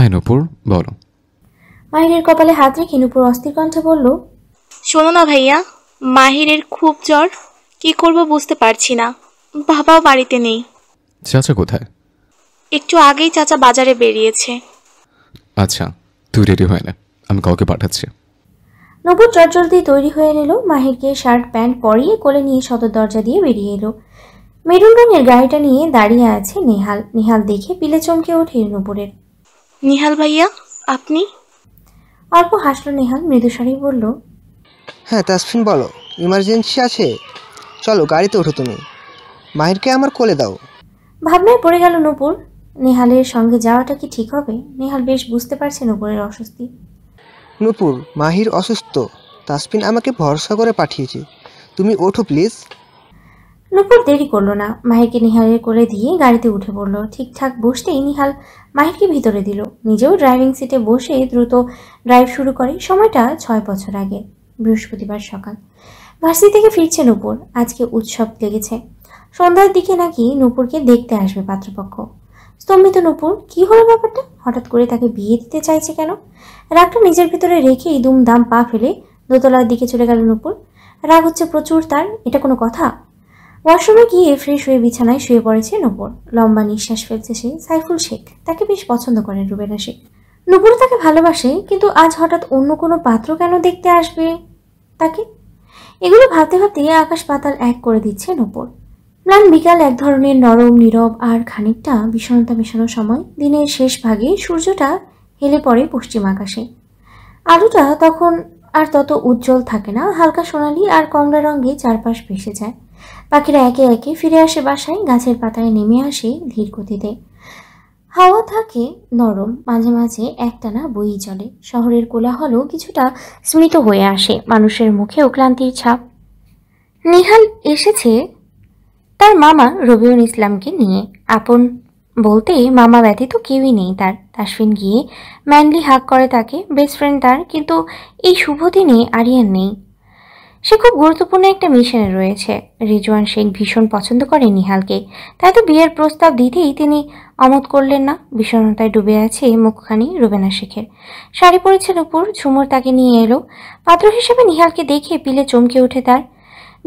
হ্যাঁ নূপুর, বলো। মাহিরের কপালে হাত রেখে নূপুর অস্থির কণ্ঠে বলল, শোনো না ভাইয়া, মাহিরের খুব জ্বর। কি করব বুঝতে পারছি না। বাবাও বাড়িতে নেই। চাচা কোথায়? একটু আগেই চাচা বাজারে বেরিয়েছে। আচ্ছা, তুই রেডি হয় না, আমি কাউকে পাঠাচ্ছি। নূপুর চটজলদি তৈরি হয়ে নিল। মাহিরকে শার্ট প্যান্ট পরিয়ে কোলে নিয়ে সদর দরজা দিয়ে বেরিয়ে এলো। মেরুন রঙের গাড়িটা নিয়ে দাঁড়িয়ে আছে নেহাল। নেহাল দেখে পিলে চমকে ওঠে নূপুরের। নিহাল ভাইয়া, আপনি? অল্প হাসল নেহাল, মৃদুস্বরেই বলল, হ্যাঁ তাসফিন, বলো, ইমার্জেন্সি আছে? চলো গাড়িতে ওঠো, তুমি মাহিরকে আমার কোলে দাও। ভাবনায় পড়ে গেল নূপুর। নেহালের সঙ্গে যাওয়াটা কি ঠিক হবে? নেহাল বেশ বুঝতে পারছে নূপুরের অস্বস্তি। নূপুর, মাহির অসুস্থ, তাসফিন আমাকে ভরসা করে পাঠিয়েছে, তুমি ওঠো প্লিজ। নূপুর দেরি করলো না, মাহিরকে নিহালের কোলে দিয়ে গাড়িতে উঠে পড়ল। ঠিকঠাক বসতেই নিহাল মাহিরকে ভিতরে দিল। নিজেও ড্রাইভিং সিটে বসে দ্রুত ড্রাইভ শুরু করে। সময়টা 6 বছর আগে, বৃহস্পতিবার সকাল। ভার্সিটি থেকে ফিরছে নূপুর। আজকে উৎসব লেগেছে। সন্ধ্যার দিকে নাকি নূপুরকে দেখতে আসবে পাত্রপক্ষ। স্তম্ভিত নূপুর, কি হলো ব্যাপারটা? হঠাৎ করে তাকে বিয়ে দিতে চাইছে কেন? রাগটা নিজের ভিতরে রেখেই দুমদাম পা ফেলে দোতলার দিকে চলে গেল নূপুর। রাগ হচ্ছে প্রচুর তার, এটা কোনো কথা? ওয়াশরুমে গিয়ে ফ্রেশ হয়ে বিছানায় শুয়ে পড়েছে নূপুর। লম্বা নিঃশ্বাস ফেলছে সে। সাইফুল শেখ তাকে বেশ পছন্দ করেন রুবেনা শেখ। নূপুর তাকে ভালোবাসে, কিন্তু আজ হঠাৎ অন্য কোনো পাত্র কেন দেখতে আসবে তাকে? এগুলো ভাবতে ভাবতে আকাশ পাতাল এক করে দিচ্ছে নূপুর। ম্লান বিকাল, এক ধরনের নরম নীরব আর খানিকটা বিষণ্ণতা মেশানো সময়। দিনের শেষ ভাগে সূর্যটা হেলে পড়ে পশ্চিম আকাশে। আলোটা তখন আর তত উজ্জ্বল থাকে না, হালকা সোনালি আর কমলা রঙে চারপাশ ভেসে যায়। পাখিরা একে একে ফিরে আসে বাসায়, গাছের পাতায় নেমে আসে ধীর গতিতে। হাওয়া থাকে নরম, মাঝে মাঝে একটানা বই চলে। শহরের কোলাহলও কিছুটা স্মিত হয়ে আসে, মানুষের মুখেও ক্লান্তির ছাপ। নিহাল এসেছে তার মামা রবিউল ইসলামকে নিয়ে। আপন বলতে মামা ব্যতীত কেউই নেই তার। তাসফিন গিয়ে ম্যানলি হাক করে তাকে, বেস্ট ফ্রেন্ড তার। কিন্তু এই শুভ দিনে আরিয়ান নেই। সে খুব গুরুত্বপূর্ণ একটা মিশনে রয়েছে। রিজওয়ান শেখ ভীষণ পছন্দ করে নিহালকে, তাই তো বিয়ের প্রস্তাব দিতেই তিনি অমত করলেন না। বিষণ্ণতায় ডুবে আছে মুখখানি রুবেনা শেখের। শাড়ি পরেছে নূপুর, ঝুমুর তাকে নিয়ে এলো। পাত্র হিসেবে নিহালকে দেখে পিলে চমকে ওঠে তার।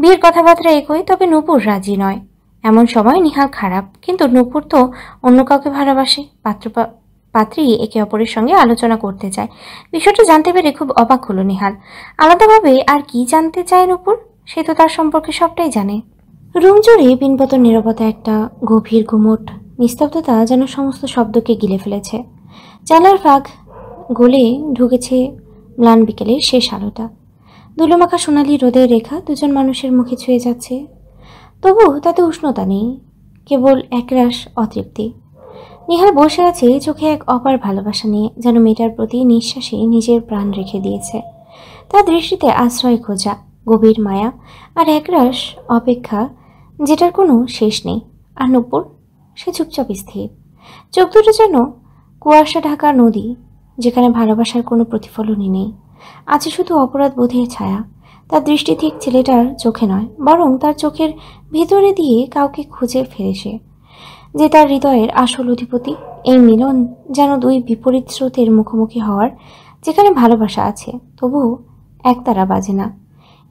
বিয়ের কথাবার্তা একই, তবে নূপুর রাজি নয়। এমন সময় নিহাল খারাপ, কিন্তু নূপুর তো অন্য কাউকে ভালোবাসে। পাত্রী একে অপরের সঙ্গে আলোচনা করতে চায়। বিষয়টা জানতে পেরে খুব অবাক হলো নিহাল। আলাদাভাবে আর কি জানতে চায় নূপুর? সে তো তার সম্পর্কে সবটাই জানে। রুম জুড়ে পিনপতন নীরবতা, একটা গভীর ঘুমট নিস্তব্ধতা যেন সমস্ত শব্দকে গিলে ফেলেছে। জানালার ফাঁক গলে ঢুকেছে ম্লান বিকেলের শেষ আলোটা। ধুলোমাখা সোনালি রোদের রেখা দুজন মানুষের মুখে ছুঁয়ে যাচ্ছে। তবু তাতে উষ্ণতা নেই, কেবল একরাশ অতৃপ্তি। নিহাল বসে আছে চোখে এক অপার ভালোবাসা নিয়ে, যেন মেয়েটার প্রতি নিঃশ্বাসে নিজের প্রাণ রেখে দিয়েছে। তার দৃষ্টিতে আশ্রয় খোঁজা, গভীর মায়া আর একরাশ অপেক্ষা, যেটার কোনো শেষ নেই। আর নূপুর, সে চুপচাপ স্থির। চোখ দুটো যেন কুয়াশা ঢাকা নদী, যেখানে ভালোবাসার কোনো প্রতিফলনই নেই। আছে শুধু অপরাধ বোধের ছায়া। তার দৃষ্টি ঠিক ছেলেটার চোখে নয়, বরং তার চোখের ভেতরে দিয়ে কাউকে খুঁজে ফেরে সে, যে তার হৃদয়ের আসল অধিপতি। এই মিলন যেন দুই বিপরীত স্রোতের মুখোমুখি হওয়ার, যেখানে ভালোবাসা আছে তবু একতারা বাজে না।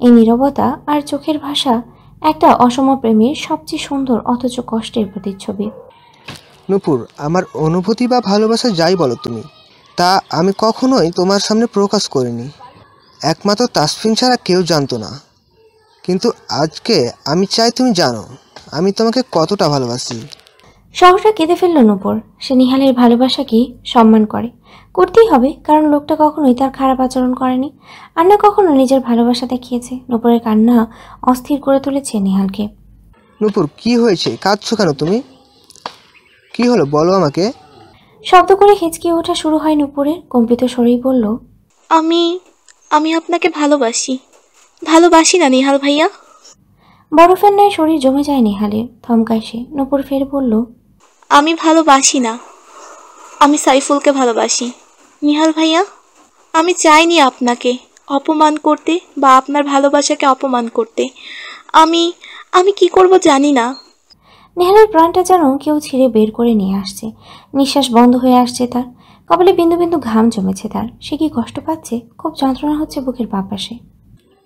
এই নীরবতা আর চোখের ভাষা একটা অসম প্রেমের সবচেয়ে সুন্দর অথচ কষ্টের প্রতিচ্ছবি। নূপুর, আমার অনুভূতি বা ভালোবাসা যাই বলো তুমি, তা আমি কখনোই তোমার সামনে প্রকাশ করিনি। একমাত্র তাসফিন ছাড়া কেউ জানতো না। কিন্তু আজকে আমি চাই তুমি জানো আমি তোমাকে কতটা ভালোবাসি। শহরটা কেঁদে ফেলল নূপুর। সে নিহালের ভালোবাসাকে সম্মান করে, করতেই হবে, কারণ লোকটা কখনোই তার খারাপ আচরণ করেনি, আর না কখনো নিজের ভালোবাসা দেখিয়েছে। নূপুরের কান্না অস্থির করে তুলেছে নিহালকে। নূপুর, কি হয়েছে? কাঁদছো কেন তুমি? কি হলো বলো আমাকে। শব্দ করে হেঁচকে ওঠা শুরু হয় নূপুরের। কম্পিত স্বরেই বলল, আমি আমি আপনাকে ভালোবাসি। ভালোবাসি না নিহাল ভাইয়া? বরফের ন্যায় শরীর জমে যায় নেহালের। থমকায় সে। নূপুর ফের বলল, আমি ভালোবাসি না, আমি সাইফুলকে ভালোবাসি। নিহাল ভাইয়া, আমি চাইনি আপনাকে অপমান করতে বা আপনার ভালোবাসাকে অপমান করতে। আমি আমি কি করব জানি না। নেহালের প্রাণটা যেন কেউ ছিঁড়ে বের করে নিয়ে আসছে। নিঃশ্বাস বন্ধ হয়ে আসছে তার। কপালে বিন্দু বিন্দু ঘাম জমেছে তার। সে কি কষ্ট পাচ্ছে, খুব যন্ত্রণা হচ্ছে বুকের বাঁ পাশে।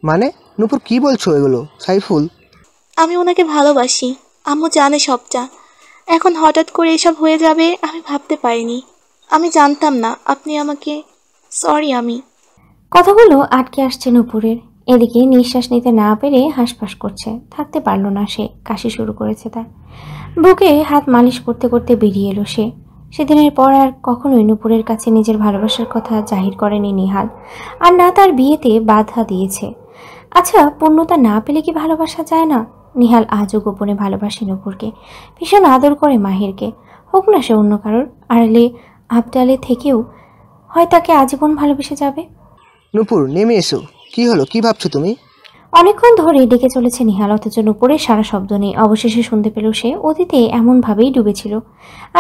মানে নূপুর কি বলছো এগুলো? সাইফুল, আমি ওনাকে ভালোবাসি, আম্মু জানে সবটা। এখন হঠাৎ করে এসব হয়ে যাবে আমি ভাবতে পারিনি। আমি জানতাম না আপনি আমাকে, সরি। আমি কথাগুলো আটকে আসছে নূপুরের। এদিকে নিঃশ্বাস নিতে না পেরে হাঁসফাঁস করছে, থাকতে পারল না সে, কাশি শুরু করেছে তার। বুকে হাত মালিশ করতে করতে বেরিয়ে এলো সে। সেদিনের পর আর কখনোই নূপুরের কাছে নিজের ভালোবাসার কথা জাহির করেনি নিহাল, আর না তার বিয়েতে বাধা দিয়েছে। আচ্ছা, পূর্ণতা না পেলে কি ভালোবাসা যায় না? নিহাল আজও গোপনে ভালোবাসে নূপুরকে, ভীষণ আদর করে মাহিরকে। হোক না সে অন্য কারোর আড়ালে আবডালে থেকেও হয় তাকে আজীবন ভালোবেসে যাবে। নূপুর নেমে এসো। কি হলো, কি ভাবছো তুমি? অনেকক্ষণ ধরে ডেকে চলেছে নিহাল, অথচ নূপুরের সারা শব্দ নেই। অবশেষে শুনতে পেল সে অতীতে এমনভাবেই ডুবেছিল।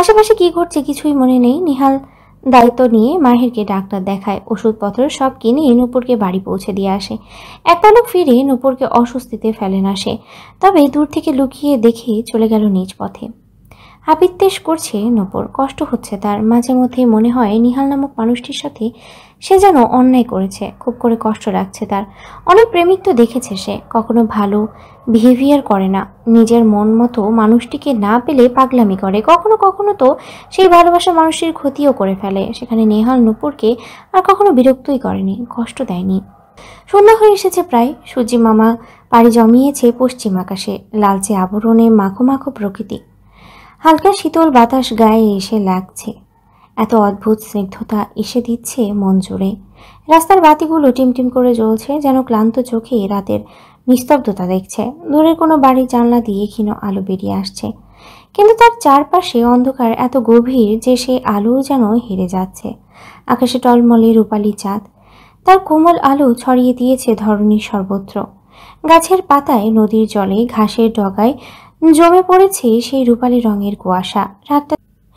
আশেপাশে কি ঘটছে কিছুই মনে নেই। নিহাল দায়িত্ব নিয়ে মাহিরকে ডাক্তার দেখায়, ওষুধপত্র সব কিনে নূপুরকে বাড়ি পৌঁছে দিয়ে আসে। এক পলক ফিরে নূপুরকে অস্বস্তিতে ফেলে না সে, তবে দূর থেকে লুকিয়ে দেখে চলে গেল নিজ পথে। হাপিত্তেশ করছে নূপুর, কষ্ট হচ্ছে তার। মাঝে মধ্যে মনে হয় নিহাল নামক মানুষটির সাথে সে যেন অন্যায় করেছে, খুব করে কষ্ট লাগছে তার। অনেক প্রেমিক তো দেখেছে সে, কখনো ভালো বিহেভিয়ার করে না, নিজের মন মতো মানুষটিকে না পেলে পাগলামি করে, কখনো কখনো তো সেই ভালোবাসা মানুষটির ক্ষতিও করে ফেলে। সেখানে নেহাল নূপুরকে আর কখনো বিরক্তই করেনি, কষ্ট দেয়নি। সন্ধ্যা হয়ে এসেছে প্রায়। সূর্যি মামা পাড়ি জমিয়েছে পশ্চিম আকাশে, লালচে আবরণে মাখো মাখো প্রকৃতি। হালকা শীতল বাতাস গায়ে এসে লাগছে, এত অদ্ভুত স্নিগ্ধতা এসে দিচ্ছে মন জুড়ে। রাস্তার বাতিগুলো টিমটিম করে জ্বলছে, যেন ক্লান্ত চোখে রাতের নিস্তব্ধতা দেখছে। দূরের কোনো বাড়ির জানলা দিয়ে ক্ষীণ আলো বেরিয়ে আসছে, কিন্তু তার চারপাশে অন্ধকার এত গভীর যে সে আলোও যেন হেরে যাচ্ছে। আকাশে টলমলে রূপালী চাঁদ তার কোমল আলো ছড়িয়ে দিয়েছে ধরণীর সর্বত্র। গাছের পাতায়, নদীর জলে, ঘাসের ডগায় জমে পড়েছে সেই রূপালী রঙের কুয়াশা।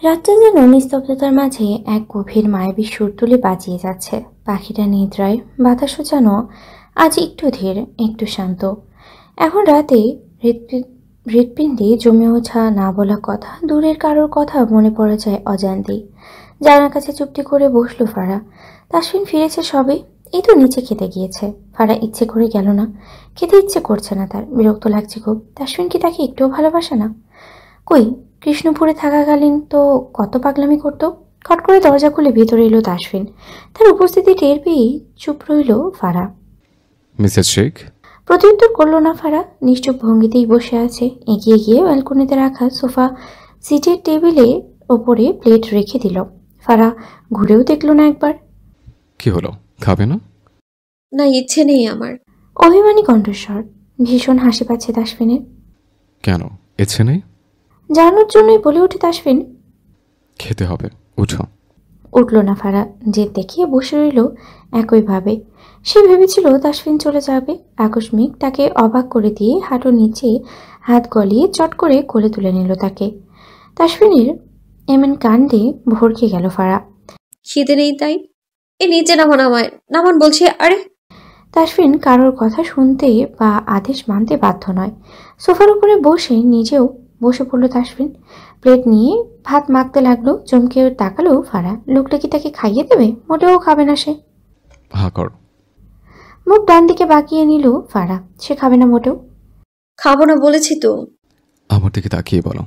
রাতটা যেন নিস্তব্ধতার মাঝে এক গভীর মায়াবী সুর তুলে বাজিয়ে যাচ্ছে। পাখিটা নিদ্রায়, বাতাসও যেন আজ একটু ধীর, একটু শান্ত। এখন রাতে হৃৎপিণ্ডে জমে ওঠা না বলা কথা, দূরের কারোর কথা মনে পড়ে যায় অজান্তেই। জানার কাছে চুপটি করে বসলো ফারা। তাসফিন ফিরেছে সবে, এই তো নিচে খেতে গিয়েছে। ফারা ইচ্ছে করে গেল না, খেতে ইচ্ছে করছে না তার, বিরক্ত লাগছে খুব। তাসফিন কি তাকে একটুও ভালোবাসে না? কই, কৃষ্ণপুরে থাকাকালীন তো কত পাগলামি করতো। খট করে দরজা খুলে ভেতরে এলো তাসফিন। তার উপস্থিতি টের পেয়েই চুপ রইল ফারা। মিসেস শেখ? প্রত্যুত্তর করল না ফারা, নিশ্চুপ ভঙ্গিতেই বসে আছে। এগিয়ে গিয়ে ব্যালকনিতে রাখা সোফা সিটের টেবিলের ওপরে প্লেট রেখে দিল। ফারা ঘুরেও দেখল না একবার। কি হলো, খাবে না? না, ইচ্ছে নেই আমার। অভিমানী কণ্ঠস্বর। ভীষণ হাসি পাচ্ছে তাসফিনের। কেন ইচ্ছে নেই? জানানোর জন্যই বলে ওঠে তাসফিন। খেতে হবে, উঠো। উঠল না ফারা, জেদ দেখিয়ে বসে রইল একইভাবে। সে ভেবেছিল তাসফিন চলে যাবে, আকস্মিক তাকে অবাক করে দিয়ে হাঁটুর নিচে হাত গলিয়ে চট করে কোলে তুলে নিল তাকে। তাসফিনের এমন কাণ্ডে ভরকে গেল ফারা। খিদে নেই তাই? এ নিচে নামান, আমায় নামান বলছি। আরে তাসফিন কারোর কথা শুনতে বা আদেশ মানতে বাধ্য নয়। সোফার উপরে বসে নিজেও বসে পড়ল তাসফিন। প্লেট নিয়ে ভাত মাখতে লাগলো। চমকে তাকালো ফারা। লোকটা কি তাকে খাইয়ে দেবে? মোটেও খাবে না সে। হা কর। মুখ ডান দিকে বাঁকিয়ে নিল ফারা। সে খাবে না মোটেও। খাবো না বলেছি তো। আমার দিকে তাকিয়ে বলো।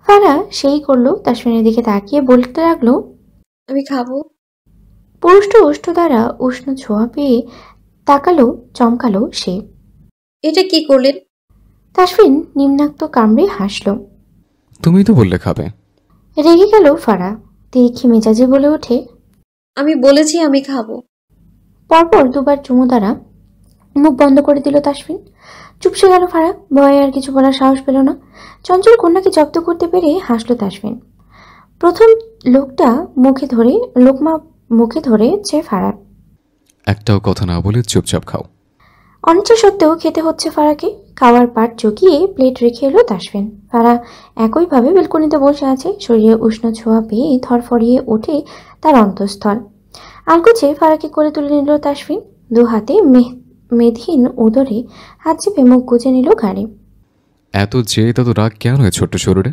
ফারা সেই করলো, তাসফিনের দিকে তাকিয়ে বলতে লাগলো, আমি খাবো। পুরুষ্ট ওষ্ঠ দ্বারা উষ্ণ ছোঁয়া পেয়ে তাকালো, চমকালো সে। এটা কি করলেন? তাসফিন নিম্নাক্ত কামড়ে হাসল। তুমিই তো বললে খাবে। রেগে গেল ফারা। তিরিক্ষি মেজাজে বলে ওঠে, আমি বলেছি আমি খাবো। পরপর দুবার চুমু দ্বারা মুখ বন্ধ করে দিল তাসফিন। চুপসে গেল ফারা। ভয়ে আর কিছু বলার সাহস পেল না। চঞ্চল কন্যাকে জব্দ করতে পেরে হাসল তাসফিন। প্রথম লোকটা লোকমা মুখে ধরেছে ফারার। একটাও কথা না বলে চুপচাপ খাও। অনিচ্ছা সত্ত্বেও খেতে হচ্ছে ফারাকে। খাওয়ার পাট চকিয়ে প্লেট রেখে এলো তাসফিন। ফারা একইভাবে বেলকনিতে বসে আছে। শরীরে উষ্ণ ছোঁয়া পেয়ে ধরফরিয়ে ওঠে তার অন্তঃস্থল। আলকুচে ফারাকে করে তুলে নিল তাসফিন। দু হাতে মেধহীন উদরে হাত চেপে মুখ গুজে নিল ঘাড়ে। এত তত রাগ কেন হয় ছোট্ট শরীরে?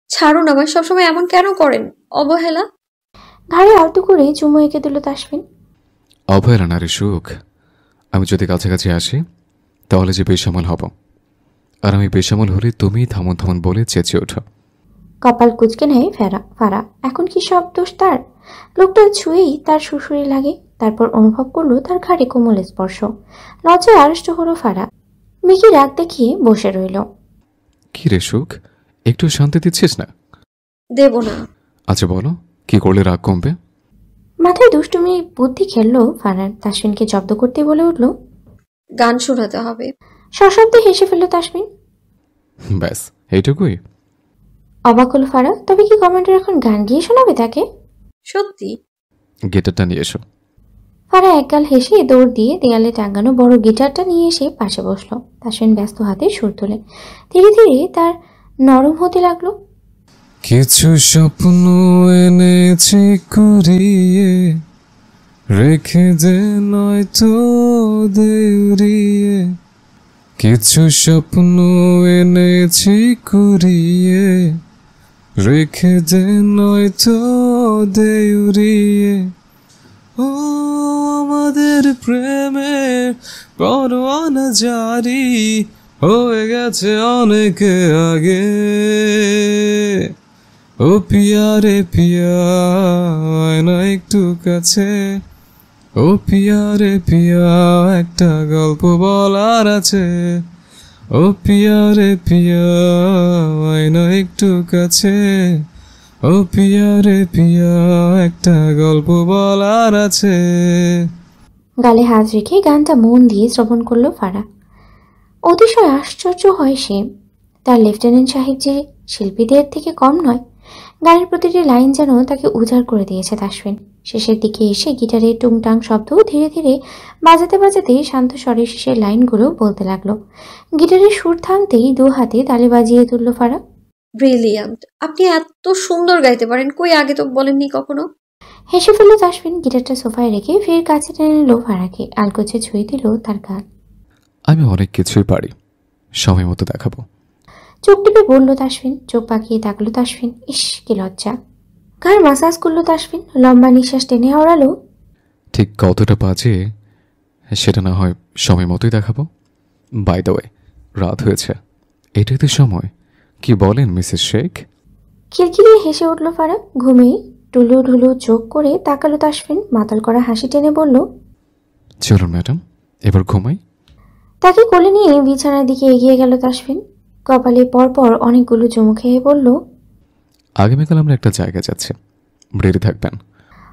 ছাড়ুন আমায়, সবসময় এমন কেন করেন? অবহেলা। ঘাড়ে আলতো করে চুমু এঁকে দিল তাসফিন। অভয়রা নারী সুখ। আমি যদি কাছাকাছি আসি তাহলে যে বেসামাল হব, আর আমি বেসামাল হলে তুমি থামন থামন বলে চেঁচিয়ে ওঠো। কপাল কুঁচকে নেয় ফারা। এখন কি সব দোষ তার? লোকটা ছুঁয়েই তার সুরসুরি লাগে। তারপর অনুভব করলো তার ঘাড়ে কোমল স্পর্শ। লজ্জায় আড়ষ্ট হলো ফারা। মিকি রাগ দেখিয়ে বসে রইল। কি রে সুখ, একটু শান্তি দিচ্ছিস না? দেব না। আচ্ছা বলো, কি করলে রাগ কমবে? মাথায় দুষ্টুমি বুদ্ধি খেললো ফারার। তাসফিনকে জব্দ করতে বলে উঠল, গান শোনাতে হবে। সশব্দে হেসে ফেলল তাসফিন। ব্যাস এইটুকুই? অবাক হলো ফারা। তবে কি কমান্ডার এখন গান গিয়ে শোনাবে তাকে? সত্যি? গিটারটা নিয়ে এসো। ফারা একগাল হেসে দৌড় দিয়ে দেয়ালে টাঙ্গানো বড় গিটারটা নিয়ে এসে পাশে বসলো। তাসফিন ব্যস্ত হাতে সুর তোলে। ধীরে ধীরে তার নরম হতে লাগলো। কিছু স্বপ্ন এনেছি কুড়িয়ে, রেখে যে নয়তো দেউরিয়ে। কিছু স্বপ্ন এনেছি কুড়িয়ে, রেখে যে নয়তো দেউরিয়ে। ও আমাদের প্রেমের পরোয়ানা জারি হয়ে গেছে অনেক আগে। ও পিয়া রে পিয়া, আয় না একটু কাছে। ও পিয়া রে পিয়া, একটা গল্প বলার আছে। ও পিয়া রে পিয়া, আয় না একটু কাছে। ও পিয়া রে পিয়া, একটা গল্প বলার আছে। গালে হাত রেখে গানটা মন দিয়ে শ্রবণ করলো ফারা। অতিশয় আশ্চর্য হয় সে। তার লেফটেন্যান্ট সাহেব যে শিল্পীদের থেকে কম নয়। গানের প্রতিটি লাইন যেন তাকে উজাড় করে দিয়েছে তাসফিন। শেষের দিকে এসে গিটারের টুংটাং শব্দ ধীরে ধীরে বাজাতে বাজাতে শান্ত স্বরে শেষের লাইনগুলো বলতে লাগলো। গিটারের সুর থামতেই দু হাতে তালি বাজিয়ে তুলল ফারা। ব্রিলিয়ান্ট! আপনি এত সুন্দর গাইতে পারেন, কই আগে তো বলেননি কখনো। হেসে ফেলল তাসফিন। গিটারটা সোফায় রেখে ফের কাছে টেনে নিল ফারাকে। আলগোছে ছুঁয়ে দিল তার গাল। আমি অনেক কিছুই পারি, সময় মতো দেখাবো। চোখ টিপে বলল তাসফিন। চোখ পাকিয়ে তাকলো তাসফিন। ইস কি লজ্জা। গাল মাসাজ করলো তাসফিন। লম্বা নিঃশ্বাস টেনে আওড়ালো, ঠিক কতটা বাজে সেটা না হয় সময় মতোই দেখাবো। বাই দ্য ওয়ে, রাত হয়েছে, এটাই তো সময়। কি বলেন মিসেস শেখ? খিলখিলিয়ে হেসে উঠল ফারা। ঘুমিয়ে টুলু ঢুলু চোখ করে তাকালো তাসফিন। মাতাল করা হাসি টেনে বলল, চলুন ম্যাডাম, এবার ঘুমাই। তাকে কোলে নিয়ে বিছানার দিকে এগিয়ে গেল তাসফিন। কপালে পরপর অনেকগুলো চুমু খেয়ে বলল, আগামীকাল আমরা একটা জায়গায় যাচ্ছি, রেডি থাকবেন।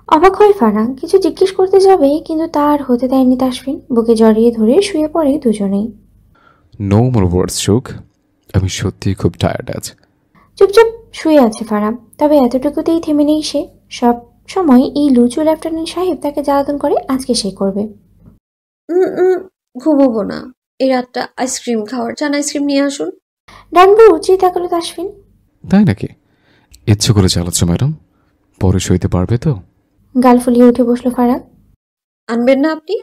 অবাক হয় ফারা। কিছু জিজ্ঞেস করতে যাবে কিন্তু তার হতে দেয়নি তাসফিন। বুকে জড়িয়ে ধরে শুয়ে পড়ে দুজনেই। নো মোর ওয়ার্ডস সুখ, আমি সত্যিই খুব টায়ার্ড আছি। চুপচাপ শুয়ে আছে ফারা। তবে এতটুকুতেই থেমে নেই সে। সব সময় এই লুচু লেফটেন্যান্ট সাহেব তাকে জ্বালাতন করে, আজকে সে করবে। ঘুমোবো না এই রাতটা। আইসক্রিম খাওয়ার চান, আইসক্রিম নিয়ে আসুন। ডানবু উঁচিয়ে তাকালো তাসফিন। তাই নাকি? ইচ্ছে করে চালাচ্ছ ম্যাডাম, পরে সইতে পারবে তো? গাল ফুলিয়ে উঠে বসলো ফারা। আনবেন না আপনি?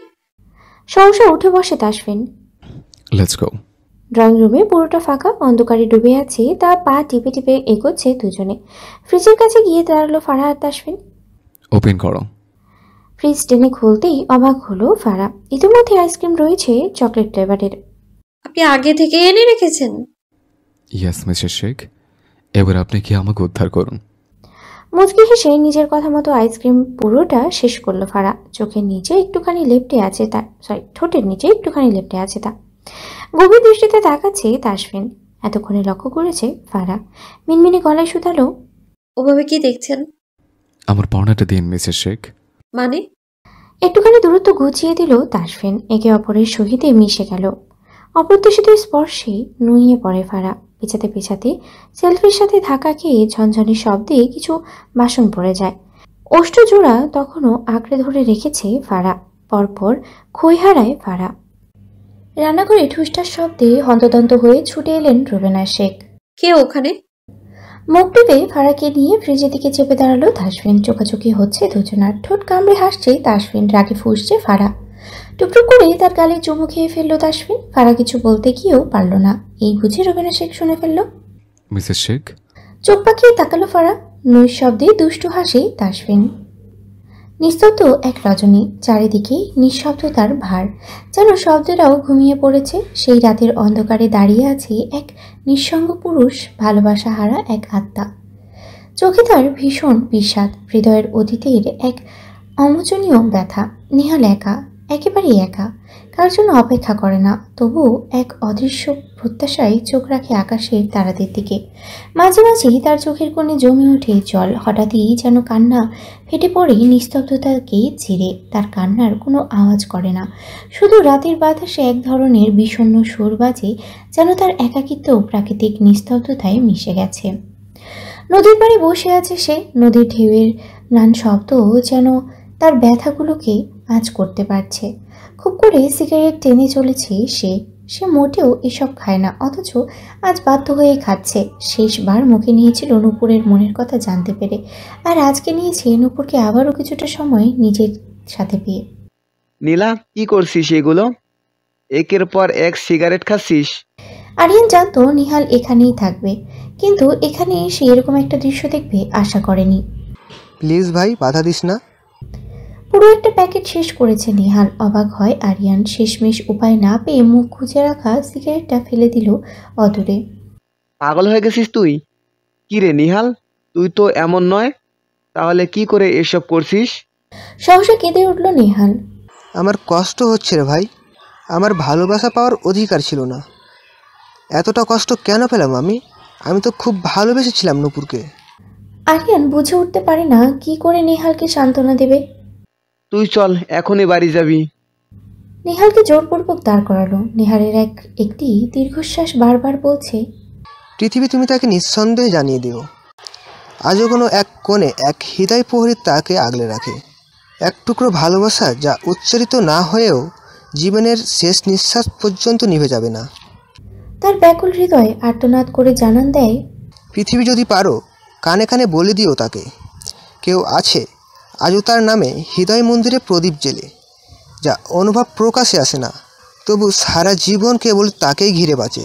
সহসা উঠে বসে তাসফিন। Let's go. ড্রয়িং রুমে পুরোটা ফাঁকা, অন্ধকারে ডুবে আছে। তা পা টিপে টিপে এগোচ্ছে দুজনে। ফ্রিজের কাছে গিয়ে দাঁড়ালো ফারা আর তাসফিন। ওপেন করো। ফ্রিজ টেনে খুলতেই অবাক হলো ফারা। ইতিমধ্যে আইসক্রিম রয়েছে চকলেট ফ্লেভারের। আপনি আগে থেকে এনে রেখেছেন? ইয়েস মিসেস শেখ, এবার আপনি কি আমাকে উদ্ধার করুন। মুচকি হেসে নিজের কথা মতো আইসক্রিম পুরোটা শেষ করলো ফারা। চোখের নিচে একটুখানি লেপ্টে আছে তার, ঠোঁটের নিচে একটুখানি লেপ্টে আছে তা। গভীর দৃষ্টিতে তাকাচ্ছে তাসফিন। এতক্ষণে লক্ষ্য করেছে ফারা। মিনমিনে গলায় শুধালো, ওভাবে কি দেখছেন? আমার পাওনাটা দিন মিসেস শেখ। মানে? একটুখানি দূরত্ব ঘুচিয়ে দিল তাসফিন। একে অপরের সহিতে মিশে গেল। অপ্রত্যাশিত স্পর্শে নুইয়ে পড়ে ফারা। পেছাতে পেছাতে সেলফির সাথে ধাক্কা খেয়ে ঝনঝনের শব্দে কিছু বাসন পড়ে যায়। ওষ্ঠজোড়া তখনও আঁকড়ে ধরে রেখেছে ফারা। পরপর খই হারায় ফারা। রান্নাঘরে ঠুসঠাস শব্দে হন্তদন্ত হয়ে ছুটে এলেন রুবেনা শেখ। কে ওখানে? মুখ টিপে ফারাকে নিয়ে ফ্রিজের দিকে চেপে দাঁড়ালো তাসফিন। চোখাচোখি হচ্ছে দুজনার। ঠোঁট কামড়ে হাসছে তাসফিন। রাগে ফুঁসছে ফারা। টুকটুক করে তার গালে চুমু খেয়ে ফেললো তাসফিন। ফারা কিছু বলতে গিয়েও পারল না। এই বুঝে রুবেনা শেখ শুনে ফেললো। মিসেস শেখ। চোখ পাকিয়ে তাকালো ফারা। নৈশব্দে দুষ্টু হাসে তাসফিন। নিস্তব্ধ এক রজনী, চারিদিকে নিঃশব্দতার ভার, যেন শব্দটাও ঘুমিয়ে পড়েছে। সেই রাতের অন্ধকারে দাঁড়িয়ে আছে এক নিঃসঙ্গ পুরুষ, ভালোবাসা হারা এক আত্মা। চোখে তার ভীষণ বিষাদ, হৃদয়ের অতীতের এক অমোচনীয় ব্যথা। নিহাল একা, একেবারেই একা, কার জন্য অপেক্ষা করে না, তবুও এক অদৃশ্য প্রত্যাশায় চোখ রাখে আকাশের তারাদের দিকে। মাঝে মাঝেই তার চোখের কোণে জমে ওঠে জল, হঠাৎই যেন কান্না ফেটে পড়ে নিস্তব্ধতাকে চিরে। তার কান্নার কোনো আওয়াজ করে না, শুধু রাতের বাতাসে এক ধরনের বিষণ্ণ সুর বাজে, যেন তার একাকিত্ব প্রাকৃতিক নিস্তব্ধতায় মিশে গেছে। নদীর পাড়ে বসে আছে সে, নদীর ঢেউয়ের ম্লান শব্দ যেন তার ব্যথাগুলোকে আঁচ করতে পারছে। খুব করে সিগারেট টেনে চলেছে সে। সে মোটেও এসব খায় না, অথচ আজ বাধ্য হয়ে খাচ্ছে। শেষবার মুখে নিয়েছিল নূপুরের মনের কথা জানতে পেরে, আর আজকে নিয়েছে নূপুরকে আবারও কিছুটা সময় নিজের সাথে পেয়ে। নীলা, কি করছিস এগুলো? একের পর এক সিগারেট খাচ্ছিস? আরিয়ান জানতো নিহাল এখানেই থাকবে, কিন্তু এখানে এসে এরকম একটা দৃশ্য দেখবে আশা করেনি। প্লিজ ভাই, বাধা দিস না। পুরো একটা প্যাকেট শেষ করেছে নিহাল। অবাক হয় আরিয়ান, শেষমেশ উপায় না পেয়ে মুখ খুঁজে রাখা সিগারেটটা ফেলে দিল অদূরে। পাগল হয়ে গেছিস তুই? কি রে নিহাল, তুই তো এমন নয়, তাহলে কি করে এসব করছিস? সহসা কেঁদে উঠল নিহাল। আমার কষ্ট হচ্ছে রে ভাই, আমার ভালোবাসা পাওয়ার অধিকার ছিল না। এতটা কষ্ট কেন পেলাম আমি? আমি তো খুব ভালোবেসেছিলাম নূপুরকে। আরিয়ান বুঝে উঠতে পারে না কি করে নিহালকে সান্ত্বনা দেবে। তুই চল, এখনই বাড়ি যাবি। নিহালকে জোরপূর্বক দাঁড় করালো। নিহালের একটি দীর্ঘশ্বাস বারবার বলছে, পৃথিবী তুমি তাকে নিঃসন্দেহে জানিয়ে দিও। আজও কোনো এক কোণে এক হৃদয় প্রহরী তাকে আগলে রাখে। এক টুকরো ভালোবাসা যা উচ্চারিত না হয়েও জীবনের শেষ নিঃশ্বাস পর্যন্ত নিভে যাবে না। তার ব্যাকুল হৃদয় আর্তনাদ করে জানান দেয়, পৃথিবী যদি পারো, কানে কানে বলে দিও তাকে, কেউ আছে আজও তার নামে হৃদয় মন্দিরে প্রদীপ জেলে, যা অনুভব প্রকাশে আসে না, তবু সারা জীবন কেবল তাকেই ঘিরে বাঁচে।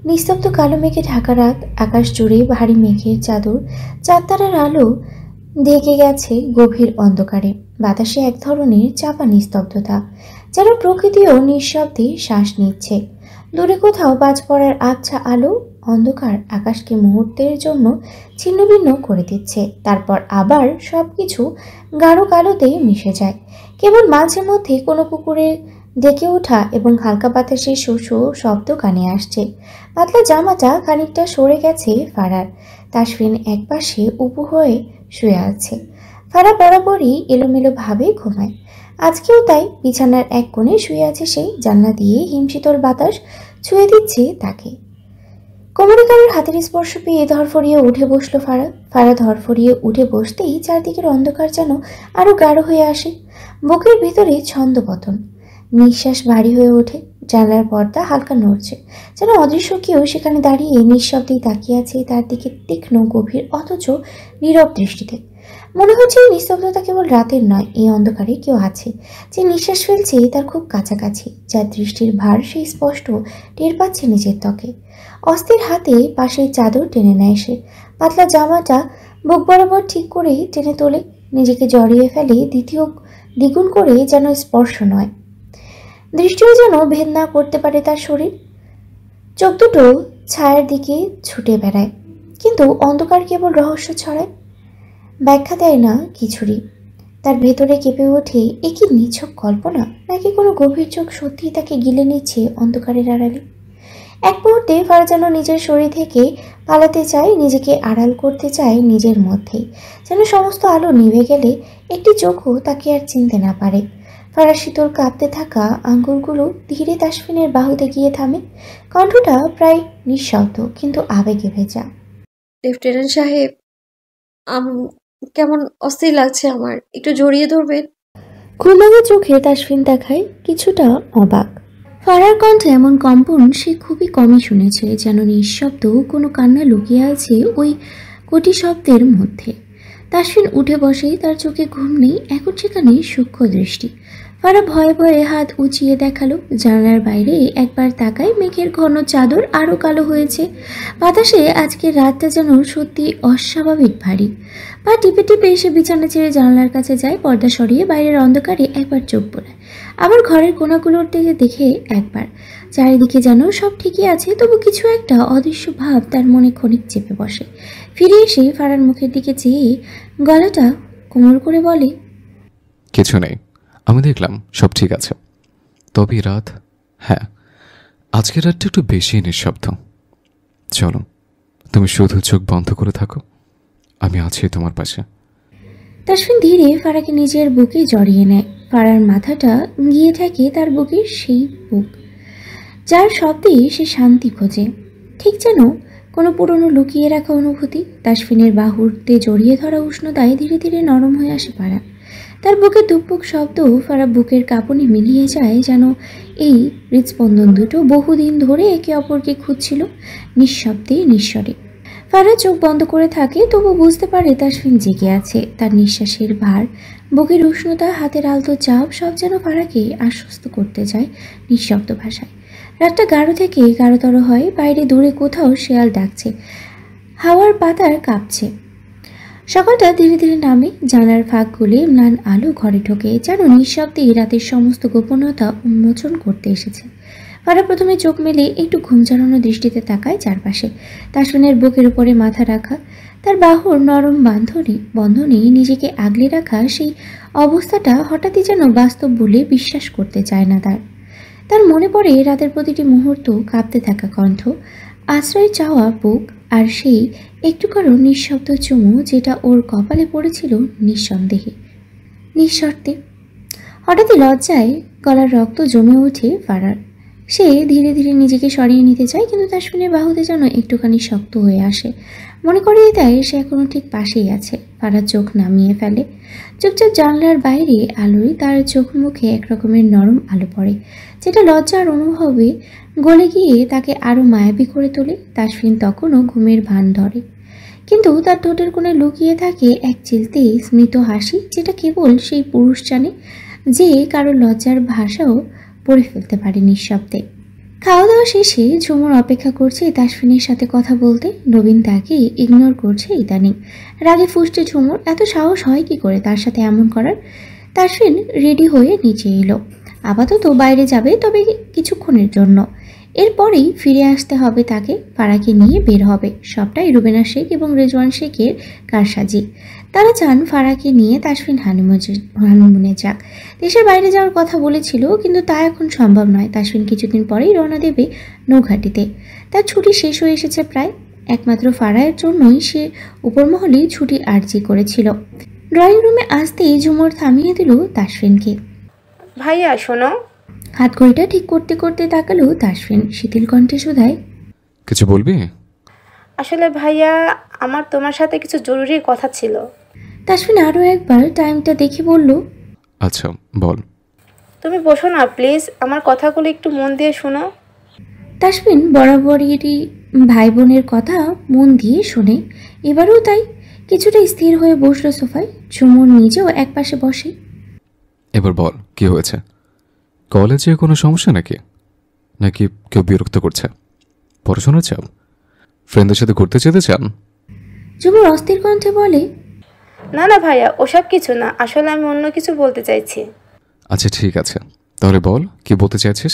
নিস্তব্ধ কালো মেঘে ঢাকা রাত, আকাশ জুড়ে ভারী মেঘের চাদর, চাঁদতারার আলো ঢেকে গেছে গভীর অন্ধকারে। বাতাসে এক ধরনের চাপা নিস্তব্ধতা, যেন প্রকৃতিও নিঃশব্দে শ্বাস নিচ্ছে। দূরে কোথাও বাজ পড়ার আবছা আলো অন্ধকার আকাশকে মুহূর্তের জন্য ছিন্নভিন্ন করে দিচ্ছে, তারপর আবার সবকিছু গাঢ় কালোতে মিশে যায়। কেবল মাঝে মধ্যে কোনো কুকুরের ডেকে ওঠা এবং হালকা বাতাসের শো শো শব্দ কানে আসছে। পাতলা জামাটা খানিকটা সরে গেছে ফারার। তাসফিন একপাশে উবু হয়ে শুয়ে আছে। ফারা বরাবরই এলোমেলো ভাবে ঘুমায়, আজকেও তাই। বিছানার এক কোণে শুয়ে আছে সে, জানলা দিয়ে হিমশীতল বাতাস ছুঁয়ে দিচ্ছে তাকে। কোমরে কারোর হাতের স্পর্শ পেয়ে ধরফরিয়ে উঠে বসলো ফারা। ফারা ধরফরিয়ে উঠে বসতেই চারদিকের অন্ধকার যেন আরো গাঢ় হয়ে আসে। বুকের ভিতরে ছন্দপতন, নিঃশ্বাস ভারী হয়ে ওঠে। জানলার পর্দা হালকা নড়ছে, যেন অদৃশ্য কেউ সেখানে দাঁড়িয়ে নিঃশব্দেই তাকিয়ে আছে তার দিকে তীক্ষ্ণ গভীর অথচ নীরব দৃষ্টিতে। মনে হচ্ছে এই নিস্তব্ধতা কেবল রাতের নয়, এই অন্ধকারে কেউ আছে যে নিঃশ্বাস ফেলছে তার খুব কাছাকাছি, যার দৃষ্টির ভার সেই স্পষ্ট টের পাচ্ছে নিজের ত্বকে। অস্থির হাতে পাশের চাদর টেনে নেয় সে, পাতলা জামাটা বুক বরাবর ঠিক করে টেনে তোলে, নিজেকে জড়িয়ে ফেলে দ্বিগুণ করে, যেন স্পর্শ নয়, দৃষ্টিও যেন ভেদ না করতে পারে তার শরীর। চোখ দুটো ছায়ার দিকে ছুটে বেড়ায়, কিন্তু অন্ধকার কেবল রহস্য ছড়ায়, ব্যাখ্যা দেয় না কিছুরই। তার ভেতরে কেঁপে ওঠে, এ কি নিছক কল্পনা, নাকি কোনো গভীর চোখ সত্যিই তাকে গিলে নিচ্ছে অন্ধকারের আড়ালে। এক মুহূর্তে ফারা যেন নিজের শরীর থেকে পালাতে চায়, নিজেকে আড়াল করতে চায় নিজের মধ্যেই, যেন সমস্ত আলো নিভে গেলে একটি চোখও তাকে আর চিনতে না পারে। ফারা শীতল কাঁপতে থাকা আঙ্গুলগুলো ধীরে তাসফিনের বাহুতে গিয়ে থামে। কণ্ঠটা প্রায় নিঃশব্দ, কিন্তু আবেগে ভেজা। লেফটেন্যান্ট সাহেব, কেমন অস্থির লাগছে আমার, একটু জড়িয়ে ধরবেন? ঘুমানো চোখে তাসফিন দেখায় কিছুটা অবাক। ফারার কণ্ঠে এমন কম্পন সে খুবই কমই শুনেছে, যেন নিঃশব্দ কোনো কান্না লুকিয়ে আছে ওই কোটি শব্দের মধ্যে। তাসফিন উঠে বসে, তার চোখে ঘুম নেই, এখন সেখানে সূক্ষ্ম দৃষ্টি। ফারা ভয়ে ভয়ে হাত উঁচিয়ে দেখালো। জানালার বাইরে একবার তাকায়, মেঘের ঘন চাদর আরো কালো হয়েছে। বাতাসে আজকের রাতটা যেন সত্যি অস্বাভাবিক ভারী। পা টিপে টিপে এসে বিছানা ছেড়ে জানালার কাছে যায়, পর্দা সরিয়ে বাইরের অন্ধকারে একবার চোখ বোলায়, আবার ঘরের কোনাগুলোর দিকে দেখে একবার। চারিদিকে যেন সব ঠিকই আছে, তবু কিছু একটা অদৃশ্য ভাব তার মনে ক্ষণিক চেপে বসে। ফিরে এসে ফারার মুখের দিকে চেয়ে গলাটা কোমল করে বলে, কিছু নেই, আমি দেখলাম সব ঠিক আছে। তবে রাত, হ্যাঁ আজকের রাতটা একটু বেশি নিঃশব্দ। চলো, তুমি শুধু চোখ বন্ধ করে থাকো, আমি আছি তোমার পাশে। তাসফিন ধীরে ফারাকে নিজের বুকে জড়িয়ে নেয়। ফারার মাথাটা গিয়ে থাকে তার বুকের সেই বুক যার শব্দে সে শান্তি খোঁজে, ঠিক যেন কোনো পুরনো লুকিয়ে রাখা অনুভূতি। তাসফিনের বাহুতে জড়িয়ে ধরা উষ্ণতায় ধীরে ধীরে নরম হয়ে আসে ফারা। তার বুকে ধুকপুক শব্দ ফারা বুকের কাঁপুনি মিলিয়ে যায়, যেন এই হৃদস্পন্দন দুটো বহুদিন ধরে একে অপরকে খুঁজছিল নিঃশব্দে নিঃস্বরে। ফারা চোখ বন্ধ করে থাকে, তবু বুঝতে পারে তাসফিন জেগে আছে। তার নিঃশ্বাসের ভার, বুকের উষ্ণতা, হাতের আলতো চাপ সব যেন ফারাকে আশ্বস্ত করতে যায় নিঃশব্দ ভাষায়। রাতটা গাঢ় থেকে গাঢ়তর হয়, বাইরে দূরে কোথাও শেয়াল ডাকছে, হাওয়ার পাতার কাঁপছে। সকালটা ধীরে ধীরে নামে, জানালার ফাঁক গুলে ম্লান আলো ঘরে ঢোকে, যেন নিঃশব্দে রাতের সমস্ত গোপনতা উন্মোচন করতে এসেছে। ফারা প্রথমে চোখ মেলে একটু ঘুম ঝাড়ানো দৃষ্টিতে তাকায় চারপাশে। তাসফিনের বুকের উপরে মাথা রাখা, তার বাহুর নরম বন্ধনে নিজেকে আগলে রাখা সেই অবস্থাটা হঠাৎই যেন বাস্তব বলে বিশ্বাস করতে চায় না তার মনে পড়ে রাতের প্রতিটি মুহূর্ত, কাঁপতে থাকা কণ্ঠ, আশ্রয় চাওয়া বুক, আর সেই একটু কারো নিঃশব্দ চুমু যেটা ওর কপালে পড়েছিল নিঃসন্দেহে, নিঃশর্তে। হঠাৎই লজ্জায় গলার রক্ত জমে ওঠে ফারার। সে ধীরে ধীরে নিজেকে সরিয়ে নিতে চায়, কিন্তু তাসফিনের বাহুতে যেন একটুখানি শক্ত হয়ে আসে। মনে করিয়ে দেয় সে এখনো ঠিক পাশেই আছে। ফারার চোখ নামিয়ে ফেলে। চুপচাপ জানলার বাইরে আলোয় তার চোখ মুখে একরকমের নরম আলো পড়ে, যেটা লজ্জার অনুভবে গলে গিয়ে তাকে আরও মায়াবী করে তোলে। তাসফিন তখনও ঘুমের ভান ধরে, কিন্তু তার ঠোঁটের কোণে লুকিয়ে থাকে এক চিলতে স্মিত হাসি, যেটা কেবল সেই পুরুষ জানে যে কারো লজ্জার ভাষাও পড়ে ফেলতে পারে নিঃশব্দে। খাওয়া দাওয়া শেষে ঝুমুর অপেক্ষা করছে তাসফিনের সাথে কথা বলতে। নবীন তাকে ইগনোর করছে ইদানিং। রাগে ফুঁসছে ঝুমুর, এত সাহস হয় কি করে তার সাথে এমন করার। তাসফিন রেডি হয়ে নিচে এলো। আপাতত বাইরে যাবে, তবে কিছুক্ষণের জন্য। এরপরেই ফিরে আসতে হবে তাকে। ফারাকে নিয়ে বের হবে। সবটাই রুবেনা শেখ এবং রেজওয়ান শেখের কারসাজি। তারা চান ফারাকে নিয়ে তাসফিন হানিমুনে যাক। দেশের বাইরে যাওয়ার কথা বলেছিল, কিন্তু তা এখন সম্ভব নয়। তাসফিন কিছুদিন পরেই রওনা দেবে নৌঘাটিতে। তার ছুটি শেষ হয়ে এসেছে প্রায়। একমাত্র ফারায়ের জন্যই সে উপরমহলে ছুটি আর্জি করেছিল। ড্রয়িং রুমে আসতেই ঝুমুর থামিয়ে দিল তাসফিনকে। ভাইয়া শোনো। হাতঘড়িটা ঠিক করতে করতে তাকালো তাসফিন। শিথিল কণ্ঠে শুধায়, কিছু বলবি? আসলে ভাইয়া, আমার তোমার সাথে কিছু জরুরি কথা ছিল। তাসফিন আরও একবার টাইমটা দেখে বলল, আচ্ছা বল। তুমি বসো না প্লিজ, আমার কথাগুলো একটু মন দিয়ে শোনো। তাসফিন বরাবরেরই ভাই বোনের কথা মন দিয়ে শোনে। এবারেও তাই। কিছুটা স্থির হয়ে বসলো সোফায়। ঝুমুর নিজেও একপাশে বসে। এবার বল, কি হয়েছে? কলেজে কোনো সমস্যা নাকি? নাকি কেউ বিরক্ত করছে? পড়াশোনার চাপ? ফ্রেন্ডদের সাথে ঘুরতে যেতে চান? ঝুমুর অস্থির কণ্ঠে বলে, না না ভাইয়া, ওসব কিছু না, আসলে আমি অন্য কিছু বলতে চাইছি। আচ্ছা ঠিক আছে, তাহলে বল কি বলতে চাইছিস।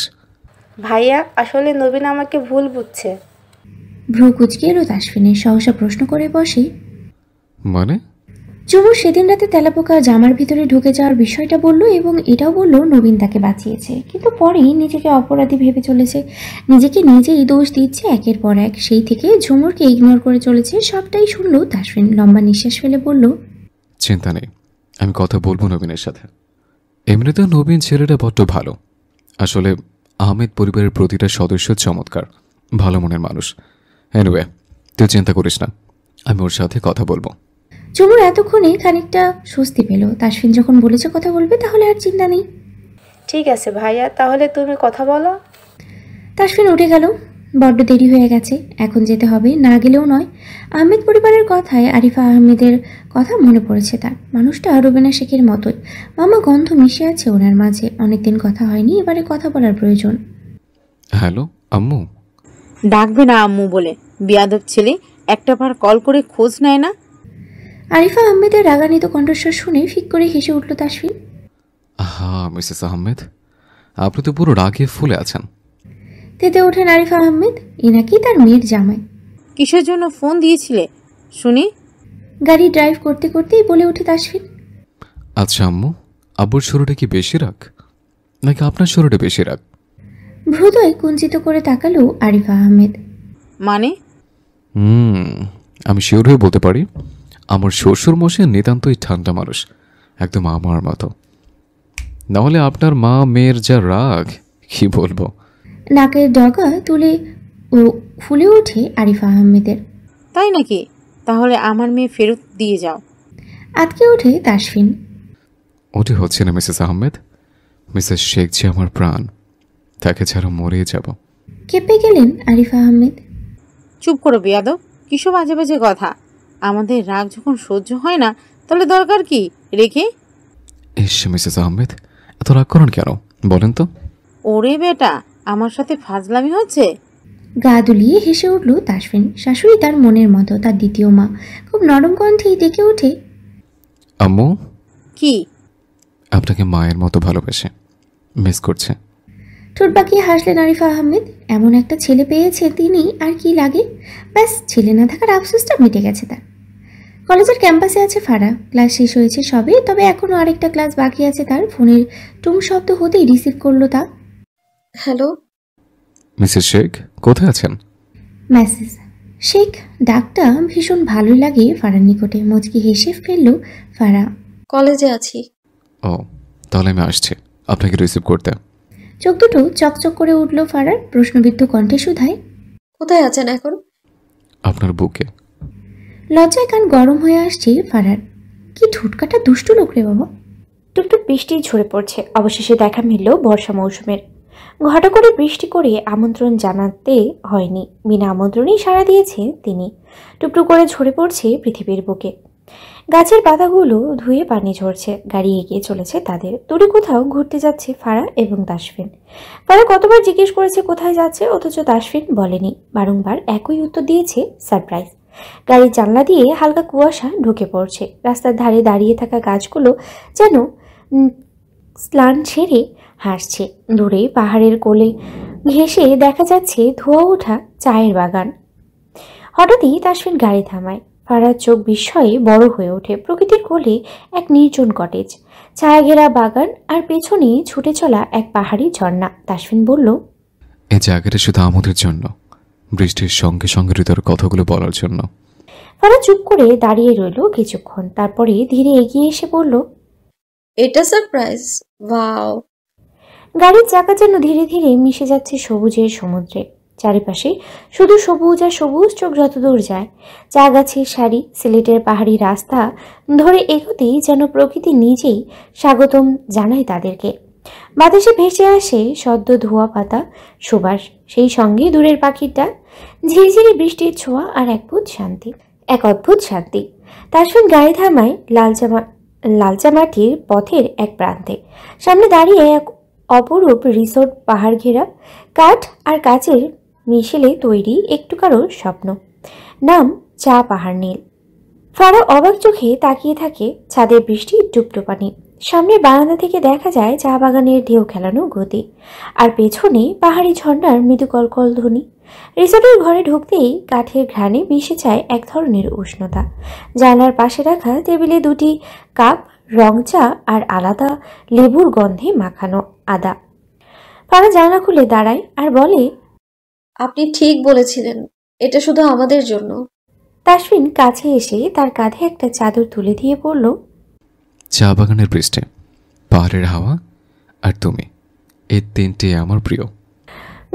ভাইয়া, আসলে নবীন আমাকে ভুল বুঝছে। ভ্রু কুচকে এলো তাসফিনের। সহসা প্রশ্ন করে বসে, মানে? ঝুমুর সেদিন রাতে তেলাপোকা জামার ভিতরে ঢুকে যাওয়ার বিষয়টা বলল, এবং এটাও বলল নবীন তাকে বাঁচিয়েছে। কিন্তু পরেই নিজেকে অপরাধী ভেবে চলেছে। নিজেকে নিজেই দোষ দিচ্ছে একের পর এক। সেই থেকে ঝুমুরকে ইগনোর করে চলেছে। সবটাই শুনলো তাসফিন। লম্বা নিঃশ্বাস ফেলে বলল, চিন্তা নেই, আমি কথা বলবো নবীনের সাথে। এমনিতে নবীন ছেলেটা বড্ড ভালো। আসলে আহমেদ পরিবারের প্রতিটা সদস্য চমৎকার, ভালো মনের মানুষ। এনিওয়ে, তুই চিন্তা করিস না, আমি ওর সাথে কথা বলবো। ঝুমুর এতক্ষণে খানিকটা স্বস্তি পেল। তাসফিন যখন বলেছে কথা বলবে, তাহলে আর চিন্তা নেই। ঠিক আছে ভাইয়া, তাহলে তুমি কথা বলো। তাসফিন উঠে গেল। বড্ড দেরি হয়ে গেছে, এখন যেতে হবে, না গেলেও নয়। আহমেদ পরিবারের কথায় আরিফা আহমেদের কথা মনে পড়েছে তার। মানুষটা রুবেনা শেখের মতোই। মামা গন্ধ মিশে আছে ওনার মাঝে। অনেকদিন কথা হয়নি, এবারে কথা বলার প্রয়োজন। হ্যালো আম্মু। ডাকবে না আম্মু বলে, বিয়াদব ছেলে। একটা বার কল করে খোঁজ নেয় না। আরিফা আহমেদের রাগান্বিত কণ্ঠস্বর শুনে ফিক করে হেসে উঠল তাসফিন। আহা মিসেস আহমেদ, আপনি তো পুরো রাগে ফুলে আছেন। তেতে ওঠেন আরিফা আহমেদ। এ নাকি তার মেয়ের জামাই। কিসের জন্য ফোন দিয়েছিলে শুনি? গাড়ি ড্রাইভ করতে করতেই বলে ওঠে তাসফিন। আচ্ছা আম্মু, আব্বুর শরীরে কি বেশি রাগ নাকি আপনার শরীরে বেশি রাগ? ভ্রুদয় কুঞ্চিত করে তাকালো আরিফা আহমেদ। মানে? আমি শিওর হয়ে বলতে পারি আমার শ্বশুর মশাই নিতান্তই ঠান্ডা মানুষ, একদম আমার মতো। নাহলে আপনার মা মেয়ের যা রাগ কি বলবো। নাকের ডগা তুলে ও ফুলে ওঠে আরিফা আহমেদের। তাই নাকি? তাহলে আমার মেয়ে ফেরত দিয়ে যাও। আটকে ওঠে তাসফিন। ওটি হচ্ছে না মিসেস আহমেদ, মিসেস শেখ যে আমার প্রাণ, তাকে ছাড়া মরে যাব। কেঁপে গেলেন আরিফা আহমেদ। চুপ করো বেয়াদব, কিসব বাজে বাজে কথা। আমাদের রাগ যখন সহ্য হয় না তাহলে দরকার কি রেখে? ইস মিসেস আহমেদ, এত রাগ করেন কেন বলেন তো? ওরে বেটা, আমার সাথে ফাজলামি হচ্ছে? গা দুলিয়ে হেসে উঠল তাসফিন। শাশুড়ি তার মনের মতো, তার দ্বিতীয় মা। খুব নরম কণ্ঠেই ডেকে ওঠে, আম্মু, কি? আপনাকে মায়ের মতো ভালোবাসে, মিস করছে। ঠোঁট বাঁকিয়ে হাসলেন আরিফা আহমেদ। এমন একটা ছেলে পেয়েছে তিনি, আর কি লাগে। ব্যাস, ছেলে না থাকার আফসোসটা মিটে গেছে তার। কলেজের ক্যাম্পাসে আছে ফারা। ক্লাস শেষ হয়েছে সবে, তবে এখনও আরেকটা ক্লাস বাকি আছে তার। ফোনের টুং শব্দ হতেই রিসিভ করলো তা। হ্যালো। মিসেস শেখ কোথায় আছেন? মেসেজ। শেখ ডাকটা ভীষণ ভালো লাগে ফারার নিকটে। মুচকি হেসে ফেলল ফারা। কলেজে আছি। ও, তাহলে আমি আসছি আপনাকে রিসিভ করতে। চোখ দুটো চকচক করে উঠল ফারার। প্রশ্নবিদ্ধ কণ্ঠে শুধায়, কোথায় আছেন এখন? আপনার বুকে। লজ্জায় কান গরম হয়ে আসছে ফারার। কি ঠুটকাটা দুষ্টু লোক রে বাবা। টুকটুক বৃষ্টি ঝরে পড়ছে। অবশেষে দেখা মিলল বর্ষা মৌসুমের। ঘটা করে বৃষ্টি করে আমন্ত্রণ জানাতে হয়নি, বিনা আমন্ত্রণেই সাড়া দিয়েছে তিনি। টুকটুক করে ঝরে পড়ছে পৃথিবীর বুকে। গাছের পাতাগুলো ধুয়ে পানি ঝরছে। গাড়ি এগিয়ে চলেছে তাদের। দূরে কোথাও ঘুরতে যাচ্ছে ফারা এবং তাসফিন। ফারা কতবার জিজ্ঞেস করেছে কোথায় যাচ্ছে, অথচ তাসফিন বলেনি। বারংবার একই উত্তর দিয়েছে, সারপ্রাইজ। গাড়ির জানলা দিয়ে হালকা কুয়াশা ঢুকে পড়ছে। রাস্তার ধারে দাঁড়িয়ে থাকা গাছগুলো যেন স্নান সেরে হাসছে। দূরে পাহাড়ের কোলে ঘেঁষে দেখা যাচ্ছে ধোয়া ওঠা চায়ের বাগান। হঠাৎই তাসফিন গাড়ি থামায়। ফারার চোখ বিস্ময়ে বড় হয়ে ওঠে। প্রকৃতির কোলে এক নির্জন কটেজ, ছায়া ঘেরা বাগান, আর পেছনে ছুটে চলা এক পাহাড়ি ঝর্ণা। তাসফিন বলল, এই জায়গাটা শুধু আমাদের জন্য, বৃষ্টির সঙ্গে সঙ্গে হৃদয়ের কথাগুলো বলার জন্য। ফারা চুপ করে দাঁড়িয়ে রইল কিছুক্ষণ। তারপরে ধীরে এগিয়ে এসে বলল, এটা সারপ্রাইজ? ওয়াও। গাড়ির চাকা যেন ধীরে ধীরে মিশে যাচ্ছে সবুজের সমুদ্রে। চারিপাশে শুধু সবুজ আর সবুজ, চোখ যতদূর যায়। চা গাছের সারি, সিলেটের পাহাড়ি রাস্তা ধরে এগোতেই যেন প্রকৃতি নিজেই স্বাগতম জানায় তাদেরকে। বাতাসে ভেসে আসে সদ্য ধোয়া পাতা সুবাস, সেই সঙ্গে দূরের পাখিটা, ঝিরিঝিরি বৃষ্টির ছোঁয়া, আর এক অদ্ভুত শান্তি। তাসফিন গাড়ি থামায় লালচা মাটির পথের এক প্রান্তে। সামনে দাঁড়িয়ে এক অপরূপ রিসোর্ট, পাহাড় ঘেরা, কাঠ আর কাচের মিশেলে তৈরি একটু কারোর স্বপ্ন। নাম চা পাহাড় নীল। ফারা অবাক চোখে তাকিয়ে থাকে ছাদের বৃষ্টির টুপটুপানি। সামনের বারান্দা থেকে দেখা যায় চা বাগানের ঢেউ খেলানো গতি, আর পেছনে পাহাড়ি ঝর্ণার মৃদু কলকল ধ্বনি। রিসোর্টের ঘরে ঢুকতেই কাঠের ঘ্রাণে মিশে যায় এক ধরনের উষ্ণতা। জানলার পাশে রাখা টেবিলে দুটি কাপ রং চা আর আলাদা লেবুর গন্ধে মাখানো আদা। ফারা জানলা খুলে দাঁড়ায় আর বলে, আপনি ঠিক বলেছিলেন, এটা শুধু আমাদের জন্য। তাসফিন কাছে এসে তার কাঁধে একটা চাদর তুলে দিয়ে বলল, চা বাগানের বৃষ্টি, পাহাড়ের হাওয়া আর তুমি, এই তিনটে আমার প্রিয়।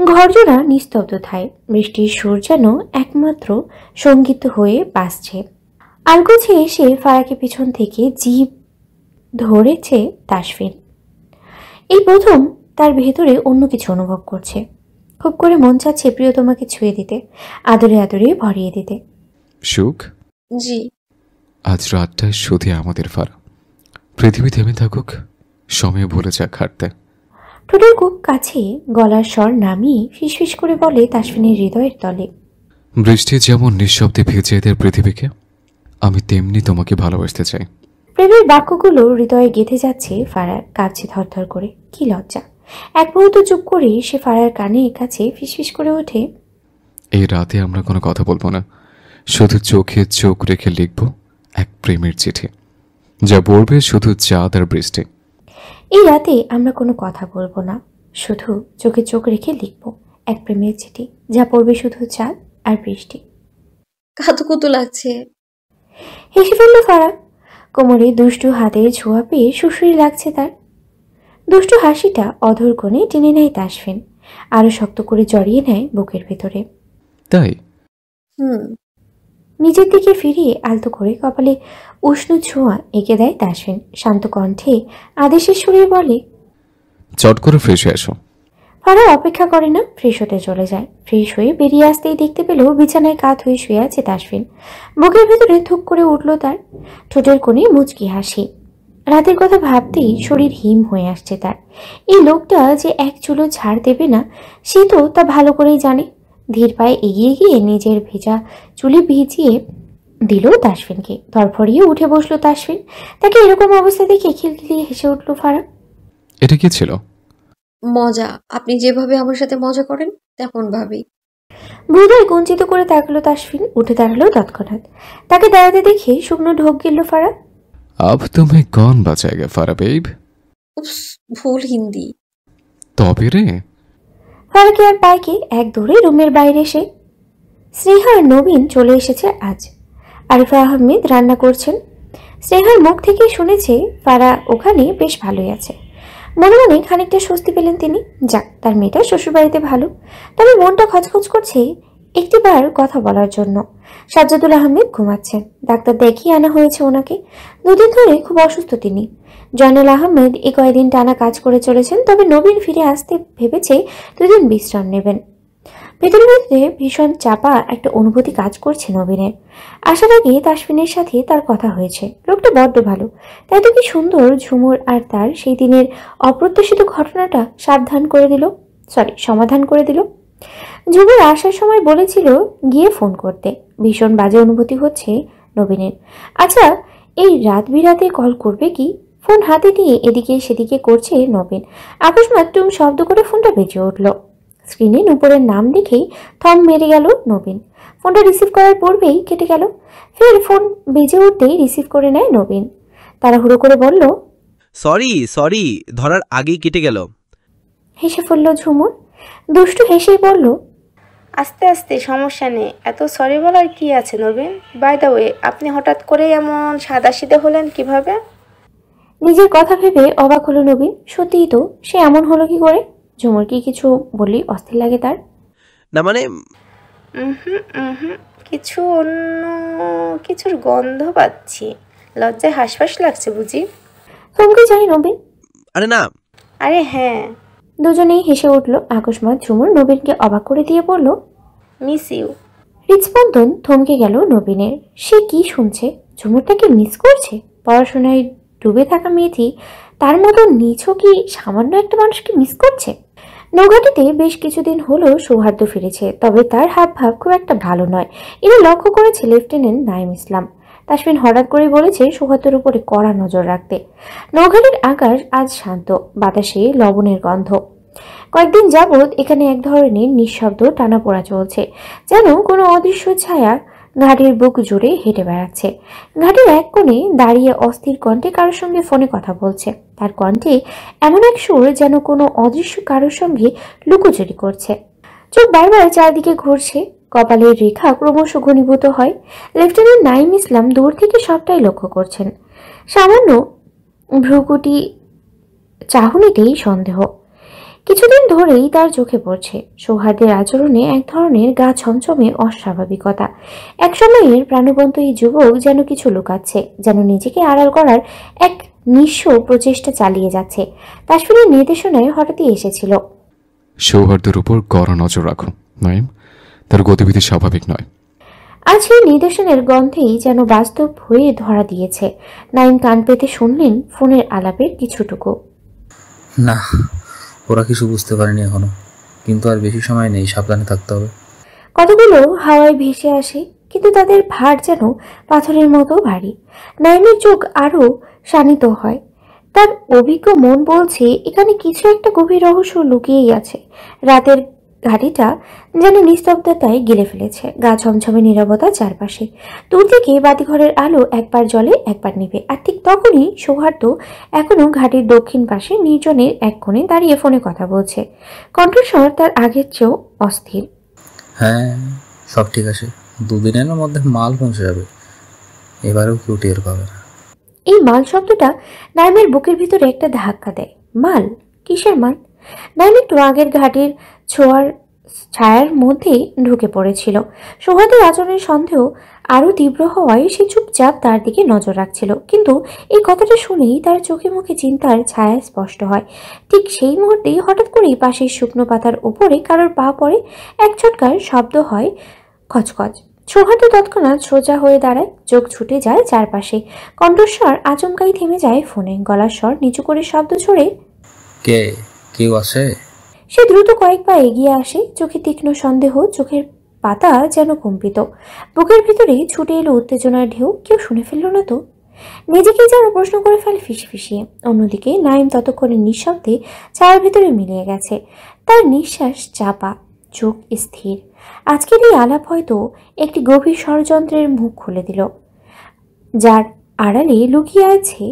ঘরজোড়া নিস্তব্ধতায়। বৃষ্টির সুর যেন একমাত্র সঙ্গীত হয়ে বাজছে। আলগোছে এসে ফারাকে পিছন থেকে জিভ ধরেছে তাসফিন। এই প্রথম তার ভেতরে অন্য কিছু অনুভব করছে। খুব করে মন চাচ্ছে প্রিয়তমাকে ছুঁয়ে দিতে, আদরে আদরে ভরিয়ে দিতে। সুখ? জি। আজ রাতটায় শুধু আমাদের ফারা। পৃথিবী থেমে থাকুক, সময় ভুলে যাক হাঁটতে। ঠোঁটের খুব কাছে গলার স্বর নামিয়ে ফিসফিস করে বলে তাসফিনের হৃদয়ের তলে, বৃষ্টি যেমন নিঃশব্দে ভেজে দেয় পৃথিবীকে, আমি তেমনি তোমাকে ভালোবাসতে চাই। প্রেমের বাক্যগুলো হৃদয়ে গেঁথে যাচ্ছে ফারার, কাঁপছে থরথর করে। কি লজ্জা! এক মুহূর্ত চুপ করে সে ফারার কানে কাছে ফিসফিস করে ওঠে, এই রাতে আমরা কোনো কথা বলবো না, শুধু চোখে চোখ রেখে লিখব এক প্রেমের চিঠি, যা পড়বে শুধু চাঁদ আর বৃষ্টি। এই রাতে আমরা কোনো কথা বলবো না, শুধু চোখে চোখ রেখে লিখব এক প্রেমের চিঠি, যা পড়বে শুধু চাঁদ আর বৃষ্টি। কাতুকুতু লাগছে। হেসে ফেলল ফারা। কোমরে দুষ্টু হাতের ছোঁয়া পেয়ে সুশ্রী লাগছে তার। দুষ্টু হাসিটা অধর কোণে টেনে নেয় তাসফিন, আরো শক্ত করে জড়িয়ে নেয় বুকের ভেতরে। তাই নিজের দিকে ফিরিয়ে আলতো করে কপালে উষ্ণ ছোঁয়া এঁকে দেয় তাসফিন। শান্ত কণ্ঠে আদেশের সুরে বলে, চট করে ফ্রেশ হয়ে আসো। ফারা অপেক্ষা করে না, ফ্রেশ হতে চলে যায়। ফ্রেশ হয়ে বেরিয়ে আসতেই দেখতে পেল বিছানায় কাত হয়ে শুয়ে আছে তাসফিন। বুকের ভেতরে থুক করে উঠল তার, ঠোঁটের কোণে মুচকি হাসি। রাতের কথা ভাবতেই শরীর হিম হয়ে আসছে তার। এই লোকটা যে এক চুলো ছাড় দেবে না, সে তো তা ভালো করেই জানে। ধীর পায়ে এগিয়ে গিয়ে নিজের ভেজা চুলে ভিজিয়ে দিল তাসফিনকে। ধরফড়িয়ে উঠে বসলো তাসফিন। তাকে এরকম অবস্থা দেখে খিলখিলিয়ে হেসে উঠল ফারা। এটা কি ছিল? মজা। আপনি যেভাবে আমার সাথে মজা করেন তেমন ভাবেই। ভ্রুদয় কুঞ্চিত করে তাকালো তাসফিন। উঠে দাঁড়ালো তৎক্ষণাৎ। তাকে দাঁড়াতে দেখে শুকনো ঢোক গেল ফারা। अब तुम्हें कौन बचाएगा फारा बेब? উপস, ভুল হিন্দি। তবে রে। ফারাকে আর পায়কে এক দৌড়ে রুমের বাইরে এসে স্নেহা আর নবীন চলে এসেছে আজ। আরিফা আহমেদ রান্না করছেন। স্নেহার মুখ থেকে শুনেছে ফারা ওখানে বেশ ভালোই আছে। মনে মনে খানিকটা স্বস্তি পেলেন তিনি। যাক, তার মেয়েটা শ্বশুরবাড়িতে ভালো। তবে মনটা খচখচ করছে একটিবার কথা বলার জন্য। সাজ্জাদুল আহমেদ ঘুমাচ্ছেন। ডাক্তার দেখিয়ে আনা হয়েছে ওনাকে। দুদিন ধরে খুব অসুস্থ তিনি। জয়নাল আহমেদ এই কয়েকদিন টানা কাজ করে চলেছেন, তবে নবীন ফিরে আসতে ভেবেছে দুদিন বিশ্রাম নেবেন। ভেতরে ভেতরে ভীষণ চাপা একটা অনুভূতি কাজ করছে নবীনের। আসার আগে তাসফিনের সাথে তার কথা হয়েছে। লোকটা বড্ড ভালো। তাই তো কি সুন্দর ঝুমুর আর তার সেই দিনের অপ্রত্যাশিত ঘটনাটা সমাধান করে দিল। ঝুমুর আসার সময় বলেছিল গিয়ে ফোন করতে। ভীষণ বাজে অনুভূতি হচ্ছে নবীনের। আচ্ছা, এই রাত বিরাতে কল করবে কি? ফোন হাতে নিয়ে এদিকে সেদিকে করছে নবীন। আকস্মাৎ টুম শব্দ করে ফোনটা বেজে উঠল। স্ক্রিনে নুপুরের নাম দেখেই থম মেরে গেল নবীন। ফোনটা রিসিভ করার পূর্বেই কেটে গেল। ফের ফোন বেজে উঠতেই রিসিভ করে নেয় নবীন। তাড়াহুড়ো করে বলল, সরি, ধরার আগেই কেটে গেল। হেসে ফেলল ঝুমুর। দুষ্টু হেসেই বলল, আস্তে আস্তে, সমস্যা নেই। এত সরি বলার কি আছে নবীন? বাই দ্য ওয়ে, আপনি হঠাৎ করে এমন সাদাসিধে হলেন কিভাবে? নিজের কথা ভেবে অবাক হলো নবীন। সত্যিই তো, সে এমন হলো কি করে? ঝুমুর কি কিছু বললেই অস্থির লাগে তার? না মানে কিছু অন্য কিছুর গন্ধ পাচ্ছি। লজ্জায় হাসফাস লাগছে বুঝি? থমকে যায় নবীন। আরে না। আরে হ্যাঁ। দুজনেই হেসে উঠল। আকস্মাৎ ঝুমুর নবীনকে অবাক করে দিয়ে বলল, মিস ইউ। হৃদস্পন্দন থমকে গেল নবীনের। সে কি শুনছে? ঝুমুরটাকে মিস করছে? পড়াশোনায় ডুবে থাকা মেয়েটি তার মতো নিছক কি সামান্য একটা মানুষকে মিস করছে? নৌঘাটিতে বেশ কিছুদিন হলো সৌহার্দ্য ফিরেছে, তবে তার হাব ভাব খুব একটা ভালো নয়। এটা লক্ষ্য করেছে লেফটেন্যান্ট নাইম ইসলাম। তাসফিন হঠাৎ করে বলেছে সৌহার্দ্যের উপরে কড়া নজর রাখতে। নৌঘাটির আকাশ আজ শান্ত, বাতাসে লবণের গন্ধ। কয়েকদিন যাবৎ এখানে এক ধরনের নিঃশব্দ টানাপোড়া চলছে, যেন কোনো অদৃশ্য ছায়া ঘাটের বুক জুড়ে হেঁটে বেড়াচ্ছে। ঘাটের এক কোণে দাঁড়িয়ে অস্থির কণ্ঠে কারোর সঙ্গে ফোনে কথা বলছে। তার কণ্ঠে এমন এক সুর যেন কোনো অদৃশ্য কারোর সঙ্গে লুকোচুরি করছে। চোখ বারবার চারদিকে ঘুরছে, কপালের রেখা ক্রমশ ঘনীভূত হয়। লেফটেন্যান্ট নাইম ইসলাম দূর থেকে সবটাই লক্ষ্য করছেন। সামান্য ভ্রুকুটি চাহনিতেই সন্দেহ। কিছুদিন ধরেই তার চোখে পড়ছে সৌহার্দ্যের আচরণে এক ধরনের গা ছমছমে অস্বাভাবিকতা। এক সময়ের প্রাণবন্ত এই যুবক যেন কিছু লুকাচ্ছে, যেন নিজেকে আড়াল করার এক নিঃস্ব প্রচেষ্টা চালিয়ে যাচ্ছে। তাসফিনের নির্দেশনায় হঠাৎই এসেছিল, সৌহার্দ্যের উপর কড়া নজর রাখো নাইম, তার গতিবিধি স্বাভাবিক নয়। আজ সেই নির্দেশনের গন্ধেই যেন বাস্তব হয়ে ধরা দিয়েছে। নাইম কান পেতে শুনলেন ফোনের আলাপের কিছুটুকু। না, ওরা কিছু বুঝতে পারেনি এখনো, কিন্তু আর বেশি সময় নেই, সাবধানে থাকতে হবে। কতগুলো হাওয়ায় ভেসে আসে। কিন্তু তাদের ভার যেন পাথরের মতো ভারী। নাইমের চোখ আরো শানিত হয়। তার অভিজ্ঞ মন বলছে এখানে কিছু একটা গভীর রহস্য লুকিয়েই আছে। রাতের ঘাটিটা যেন নিস্তব্ধতায় গিলে ফেলেছে। গা ছমছমে নীরবতা চারপাশে। দূর থেকে বাতিঘরের আলো একবার জ্বলে একবার নিভে। আর ঠিক তখনই সৌহার্দ্য এখনো ঘাটির দক্ষিণ পাশে নির্জনের এক কোণে দাঁড়িয়ে ফোনে কথা বলছে। কণ্ঠস্বর তার আগের চেয়েও অস্থির। হ্যাঁ, সব ঠিক আছে, 2 দিনের মধ্যে মাল পৌঁছে যাবে। এবারেও কেউ টের পাবে না। এই মাল শব্দটা নাইমের বুকের ভিতরে একটা ধাক্কা দেয়। মাল? কিসের মাল? নাইম একটু আগের ঘাটের ছোঁয়ার ছায়ার মধ্যে ঢুকে পড়েছিল। সৌহার্দ্যের আচরণের সন্দেহ আরো তীব্র হওয়ায় সে চুপচাপ তার দিকে নজর রাখছিল। কিন্তু এই কথাটা শুনেই তার চোখে মুখে চিন্তার ছায়া স্পষ্ট হয়। ঠিক সেই মুহূর্তেই হঠাৎ করেই পাশের শুকনো পাতার উপরে কারোর পা পড়ে। এক ঝটকার শব্দ হয় খচখচ। সৌহার্দ্য তৎক্ষণাৎ সোজা হয়ে দাঁড়ায়। চোখ ছুটে যায় চারপাশে। কণ্ঠস্বর আচমকাই থেমে যায় ফোনে। গলার স্বর নিচু করে শব্দ ছড়ে, কেউ আছে? সে দ্রুত কয়েক পা এগিয়ে আসে। চোখে তীক্ষ্ণ সন্দেহ, চোখের পাতা যেন কম্পিত। বুকের ভিতরে ছুটে এলো উত্তেজনার ঢেউ। কেউ শুনে ফেলল না তো? নিজেকেই যেন প্রশ্ন করে ফেলে ফিসফিসিয়ে। অন্যদিকে নাইম ততক্ষণে নিঃশব্দে ছায়ার ভেতরে মিলিয়ে গেছে। তার নিঃশ্বাস চাপা, চোখ স্থির। আজকের এই আলাপ হয়তো একটি গভীর ষড়যন্ত্রের মুখ খুলে দিল, যার আড়ালে লুকিয়ে আছে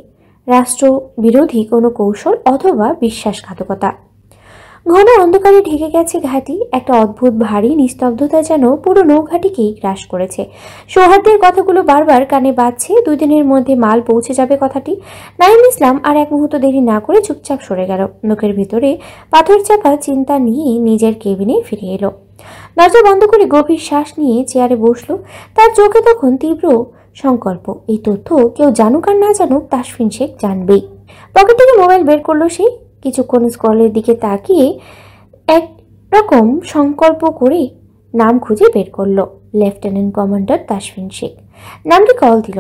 রাষ্ট্র বিরোধী কোনো কৌশল অথবা বিশ্বাসঘাতকতা। ঘন অন্ধকারে ঢেকে গেছে ঘাটি। একটা অদ্ভুত ভারী নিস্তব্ধতা যেন পুরো নৌঘাটিকেই গ্রাস করেছে। সৌহার্দ্যের কথাগুলো বারবার কানে বাজছে। 2 দিনের মধ্যে মাল পৌঁছে যাবে কথাটি। নাইম ইসলাম আর এক মুহূর্ত দেরি না করে চুপচাপ সরে গেল। মুখের ভিতরে পাথর চাপা চিন্তা নিয়ে নিজের কেবিনে ফিরে এলো। দরজা বন্ধ করে গভীর শ্বাস নিয়ে চেয়ারে বসলো। তার চোখে তখন তীব্র সংকল্প। এই তথ্য কেউ জানুক আর না জানুক, তাসফিন শেখ জানবেই। পকেট থেকে মোবাইল বের করলো সে। কিছুক্ষণ স্ক্রলের দিকে তাকিয়ে এক রকম সংকল্প করে নাম খুঁজে বের করলো। Lieutenant commander Tasfin Sheikh. নামটি কল দিল।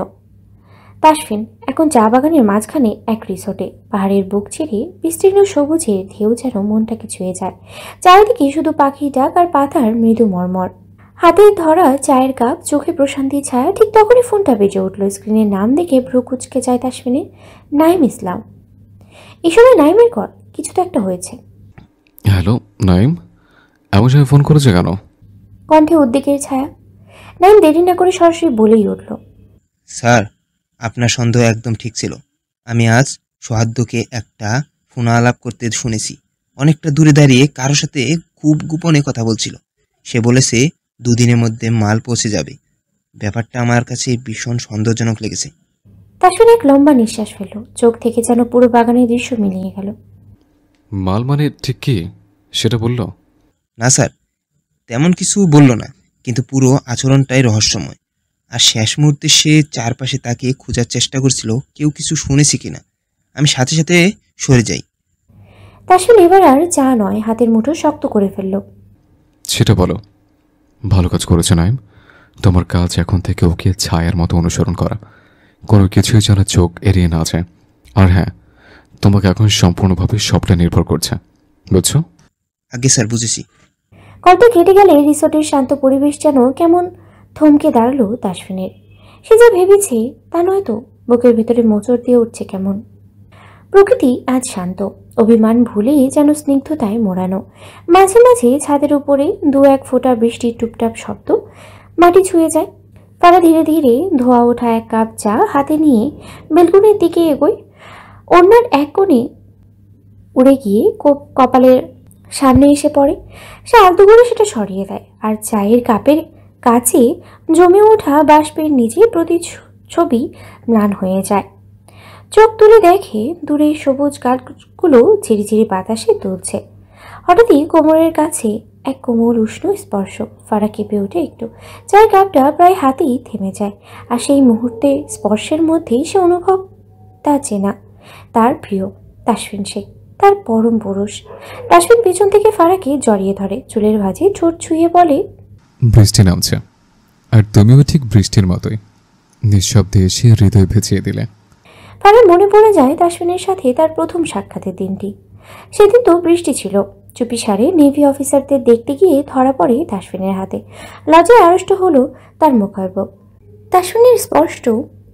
তাসফিন এখন চা বাগানের মাঝখানে এক রিসোর্টে। পাহাড়ের বুক ছেড়ে বিস্তীর্ণ সবুজের ঢেউ যেন মনটাকে ছুঁয়ে যায়। চারিদিকে শুধু পাখির ডাক আর পাতার মৃদু মর্মর। হাতে ধরা চায়ের কাপ, চোখে প্রশান্তির ছায়া। ঠিক তখনই ফোনটা বেজে উঠল। স্ক্রিনের নাম দেখে ভ্রু কুঁচকে যায় তাসফিনের। নাইম ইসলাম। এই সময় নাইমের কল। কিছু তো একটা হয়েছে। হ্যালো নাইম, এমন সময় ফোন করেছে কেন? কণ্ঠে উদ্বেগের ছায়া। নাইম দেরি না করে সরাসরি বলেই উঠল, স্যার, আপনার সন্দেহ একদম ঠিক ছিল। আমি আজ সৌহার্দ্যকে একটা ফোন আলাপ করতে শুনেছি। অনেকটা দূরে দাঁড়িয়ে কারোর সাথে খুব গোপনে কথা বলছিল। সে বলেছে 2 দিনের মধ্যে মাল পৌঁছে যাবে। ব্যাপারটা আমার কাছে ভীষণ সন্দেহজনক লেগেছে। তাসফিন এক লম্বা নিঃশ্বাস ফেলল। চোখ থেকে যেন পুরো বাগানের দৃশ্য মিলিয়ে গেল। মাল মানে ঠিক কি সেটা বলল? না স্যার, তেমন কিছু বলল না, কিন্তু পুরো আচরণটাই রহস্যময়। আর শেষ মুহূর্তে সে চারপাশে তাকিয়ে খোঁজার চেষ্টা করছিল কেউ কিছু শুনেছে কিনা। আমি সাথে সাথে সরে যাই। তাসফিন এবার আর চা নয়, হাতের মুঠো শক্ত করে ফেলল। সেটা বলো। ভালো কাজ করেছে নাইম। তোমার কাজ এখন থেকে ওকে ছায়ার মতো অনুসরণ করা, কোনো কিছুই যেন চোখ এড়িয়ে না যায়। আর হ্যাঁ, তোমাকে এখন সম্পূর্ণভাবে সবটা নির্ভর করছে, বুঝছো? আগে স্যার, বুঝেছি। কলটা কেটে গেলে রিসোর্টের শান্ত পরিবেশ যেন কেমন থমকে দাঁড়ালো তাসফিনের। সে যা ভেবেছে তা নয়তো। বুকের ভিতরে মোচড় দিয়ে উঠছে কেমন। প্রকৃতি আজ শান্ত, অভিমান ভুলেই যেন স্নিগ্ধতায় মোড়ানো। মাঝে মাঝে ছাদের উপরে 2-1 ফোঁটা বৃষ্টির টুপটাপ শব্দ মাটি ছুঁয়ে যায়। তারা ধীরে ধীরে ধোয়া ওঠা এক কাপ চা হাতে নিয়ে বেলকুনির দিকে এগোয়। অন্যার এক কোণে উড়ে গিয়ে কপালের সামনে এসে পড়ে। সে আলতো করে সেটা সরিয়ে দেয়। আর চায়ের কাপের কাছে জমে ওঠা বাষ্পের নিচে প্রতিচ্ছবি ম্লান হয়ে যায়। চোখ তুলে দেখে দূরে সবুজ গাছগুলো ঝিরিঝিরি বাতাসে দুলছে। হঠাৎই কোমরের কাছে এক কোমল উষ্ণ স্পর্শ। ফারা কেঁপে ওঠে একটু। চায়ের কাপটা প্রায় হাতেই থেমে যায়। আর সেই মুহূর্তে স্পর্শের মধ্যেই সে অনুভব তা চেনা, তার প্রিয় তাসফিন শেখ, তার পরম পুরুষ। তাসফিন পেছন থেকে ফারাকে জড়িয়ে ধরে, চুলের ভাঁজে ঠোঁট ছুঁয়ে বলে, বৃষ্টি নামছে, আর তুমিও ঠিক বৃষ্টির মতোই নিঃশব্দে এসে হৃদয় ভেজিয়ে দিলে। ফারার মনে পড়ে যায় তাসফিনের সাথে তার প্রথম সাক্ষাতের দিনটি। সেদিন তো বৃষ্টি ছিল। চুপিসারে নেভি অফিসারদের দেখতে গিয়ে ধরা পড়ে তাসফিনের হাতে। লজ্জায় আড়ষ্ট হলো তার মুখাবয়ব। তাসফিনের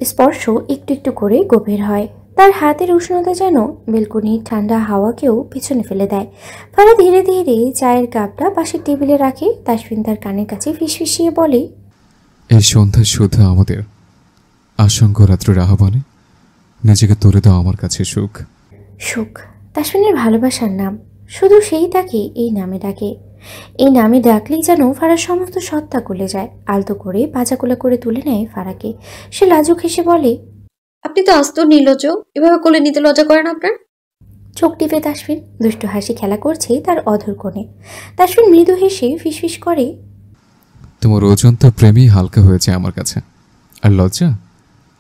স্পর্শ একটু একটু করে গভীর হয়। তার হাতের উষ্ণতা যেন বেলকনির ঠান্ডা হাওয়াকেও পিছনে ফেলে দেয়। ফারা ধীরে ধীরে চায়ের কাপটা পাশের টেবিলে রাখে। তাসফিন তার কানের কাছে ফিসফিসিয়ে বলে, এই সন্ধ্যা শুধু আমাদের আশঙ্ক রাত্রের আহ্বানে নিজেকে তুলে দাও আমার কাছে সুখ। সুখ তাসফিনের ভালোবাসার নাম, শুধু সেই তাকে এই নামে ডাকে। এই নামে ডাকলেই যেন ফারার সমস্ত সত্তা গলে যায়। আলতো করে পাজাকোলা করে তুলে নেয় ফারাকে। সে লাজুক হেসে বলে, আপনি তো আস্ত নির্লজ্জ, এভাবে কোলে নিতে লজ্জা করেন আপনার? চোখ টিপে তাসফিন দুষ্টু হাসি খেলা করছে তার অধর কোণে। তাসফিন মৃদু হেসে ফিসফিস করে, তোমার ওজন তো প্রেমেই হালকা হয়েছে আমার কাছে, আর লজ্জা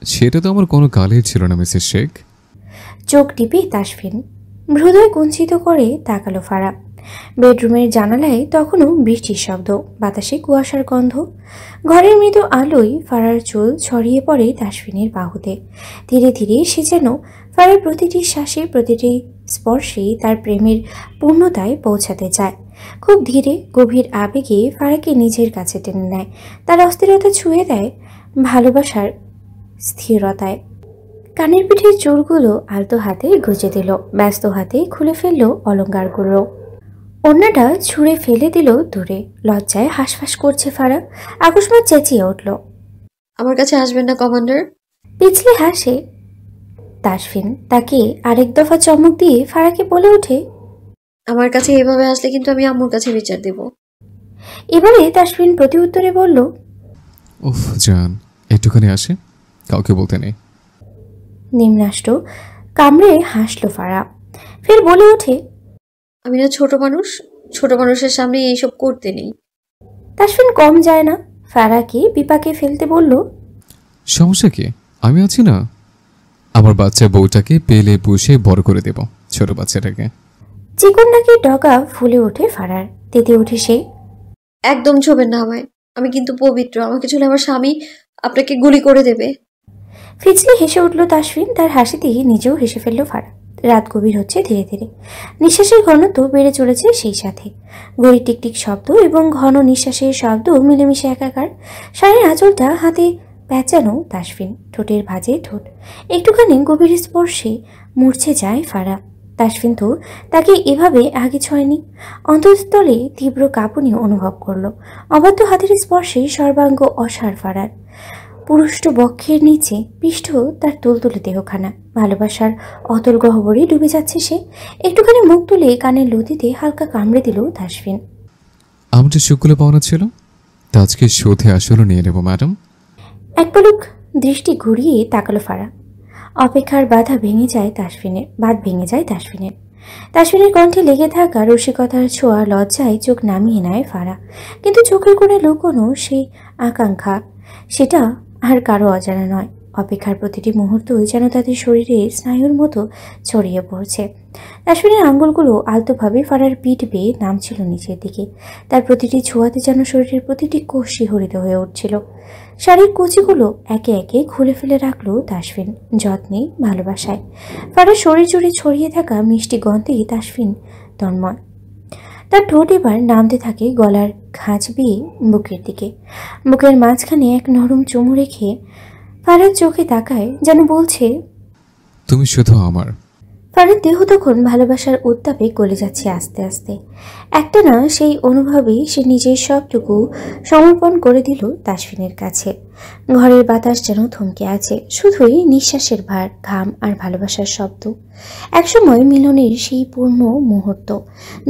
সেটা তো আমার কোনো কালেই ছিল না মিসেস শেখ। চোখ টিপে তাসফিন হৃদয় কুঞ্চিত করে তাকালো ফারা। বেডরুমের জানালায় তখনও বৃষ্টির শব্দ, বাতাসে কুয়াশার গন্ধ। ঘরের মৃদু আলোয় ফারার চুল ছড়িয়ে পড়ে তাসফিনের বাহুতে। ধীরে ধীরে সে যেন ফারার প্রতিটি শ্বাসে প্রতিটি স্পর্শে তার প্রেমের পূর্ণতায় পৌঁছাতে চায়। খুব ধীরে গভীর আবেগে ফারাকে নিজের কাছে টেনে নেয়। তার অস্থিরতা ছুঁয়ে দেয় ভালোবাসার স্থিরতায়। কানের পিঠের চুলগুলো আলতো হাতে গুজে দিল, ব্যস্ত হাতে খুলে ফেলল অলঙ্কারগুলো। অন্যটা ছুঁড়ে ফেলে দিল দূরে। লজ্জায় হাঁসফাঁস করছে ফারা। আকস্মাত চেঁচিয়ে উঠল, আমার কাছে আসবেন না কমান্ডার? পিছলে হাসে তাসফিন। তাকে আরেক দফা চমক দিয়ে ফারাকে বলে ওঠে, আমার কাছে এভাবে আসলে কিন্তু আমি আম্মুর কাছে বিচার দেব। এবারে তাসফিন প্রতি উত্তরে বলল, উফ জান, একটুখানি আসে, কাউকে বলতে নেই। নিম্নাষ্ট কামড়ে হাসলো ফারা। ফের বলে ওঠে, আমি না ছোট মানুষ, ছোট মানুষের সামনে এইসব করতে নেই। তাসফিন কম যায় না, ফারাকে বিপাকে ফেলতে বলল, সমস্যা কি, আমি আছি না। আমার বাচ্চা বউটাকে পেলে পুষে বড় করে দেব, ছোট বাচ্চাটাকে। চিকন নাকি ডগা ফুলে ওঠে ফারার। তেতে ওঠে সে, একদম ছোবেন না আমায়, আমি কিন্তু পবিত্র, আমাকে চলে আমার স্বামী আপনাকে গুলি করে দেবে। ফিচলে হেসে উঠল তাসফিন। তার হাসিতেই নিজেও হেসে ফেলল ফারা। রাত গভীর হচ্ছে ধীরে ধীরে। নিঃশ্বাসের ঘনত্ব বেড়ে চলেছে সেই সাথে। ঘড়ির টিকটিক শব্দ এবং ঘন নিঃশ্বাসের শব্দ মিলেমিশে একাকার। শাড়ির আঁচলটা হাতে প্যাঁচানো তাসফিন, ঠোঁটের ভাঁজে ঠোঁট। একটুখানি গভীর স্পর্শে মূর্ছে যায় ফারা। তাসফিন তো তাকে এভাবে আগে ছয়নি। অন্তঃস্থলে তীব্র কাঁপুনি অনুভব করল। অবাধ্য হাতের স্পর্শে সর্বাঙ্গ অসাড় ফারার। পুরুষ্ট বক্ষের নিচে পৃষ্ঠ তার তুলতুলে দেহখানা। ভালোবাসার অতল গহ্বরে ডুবে যাচ্ছে সে। একটুখানি মুখ তুলে কানের লতিতে হালকা কামড়ে দিল তাসফিন। আমার যে সুখগুলো পাওনা ছিল তা আজকে শোধে আসলে নিয়ে নেব ম্যাডাম। এক পলক দৃষ্টি ঘুরিয়ে তাকালো ফারা। অপেক্ষার বাধ ভেঙে যায় তাসফিনের। তাসফিনের কণ্ঠে লেগে থাকা রসিকতার ছোঁয়া লজ্জায় চোখ নামিয়ে নেয় ফারা। কিন্তু চোখের কোণে লুকোনো সেই আকাঙ্ক্ষা, সেটা আর কারো অজানা নয়। অপেক্ষার প্রতিটি মুহূর্তই যেন তাদের শরীরে স্নায়ুর মতো ছড়িয়ে পড়ছে। তাসফিনের আঙ্গুলগুলো আলতোভাবে ফারার পিঠ বেয়ে নামছিল নিচের দিকে। তার প্রতিটি ছোঁয়াতে যেন শরীরের প্রতিটি কোষ শিহরিত হয়ে উঠছিল। শাড়ির কুচিগুলো একে একে খুলে ফেলে রাখলো তাসফিন যত্নে, ভালোবাসায়। ফারার শরীর জুড়ে ছড়িয়ে থাকা মিষ্টি গন্ধে তাসফিন তন্ময়। তার ঠোঁট এবার নামতে থাকে গলার খাঁজ বেয়ে বুকের দিকে। বুকের মাঝখানে এক নরম চুমু রেখে ফারার চোখে তাকায়, যেন বলছে, তুমি শুধু আমার। ফারার দেহ তখন ভালোবাসার উত্তাপে গলে যাচ্ছে আস্তে আস্তে। একটা না সেই অনুভবে সে নিজের সবটুকু সমর্পণ করে দিল তাসফিনের কাছে। ঘরের বাতাস যেন থমকে আছে, শুধুই নিঃশ্বাসের ভার, ঘাম আর ভালোবাসার শব্দ। একসময় মিলনের সেই পূর্ণ মুহূর্ত।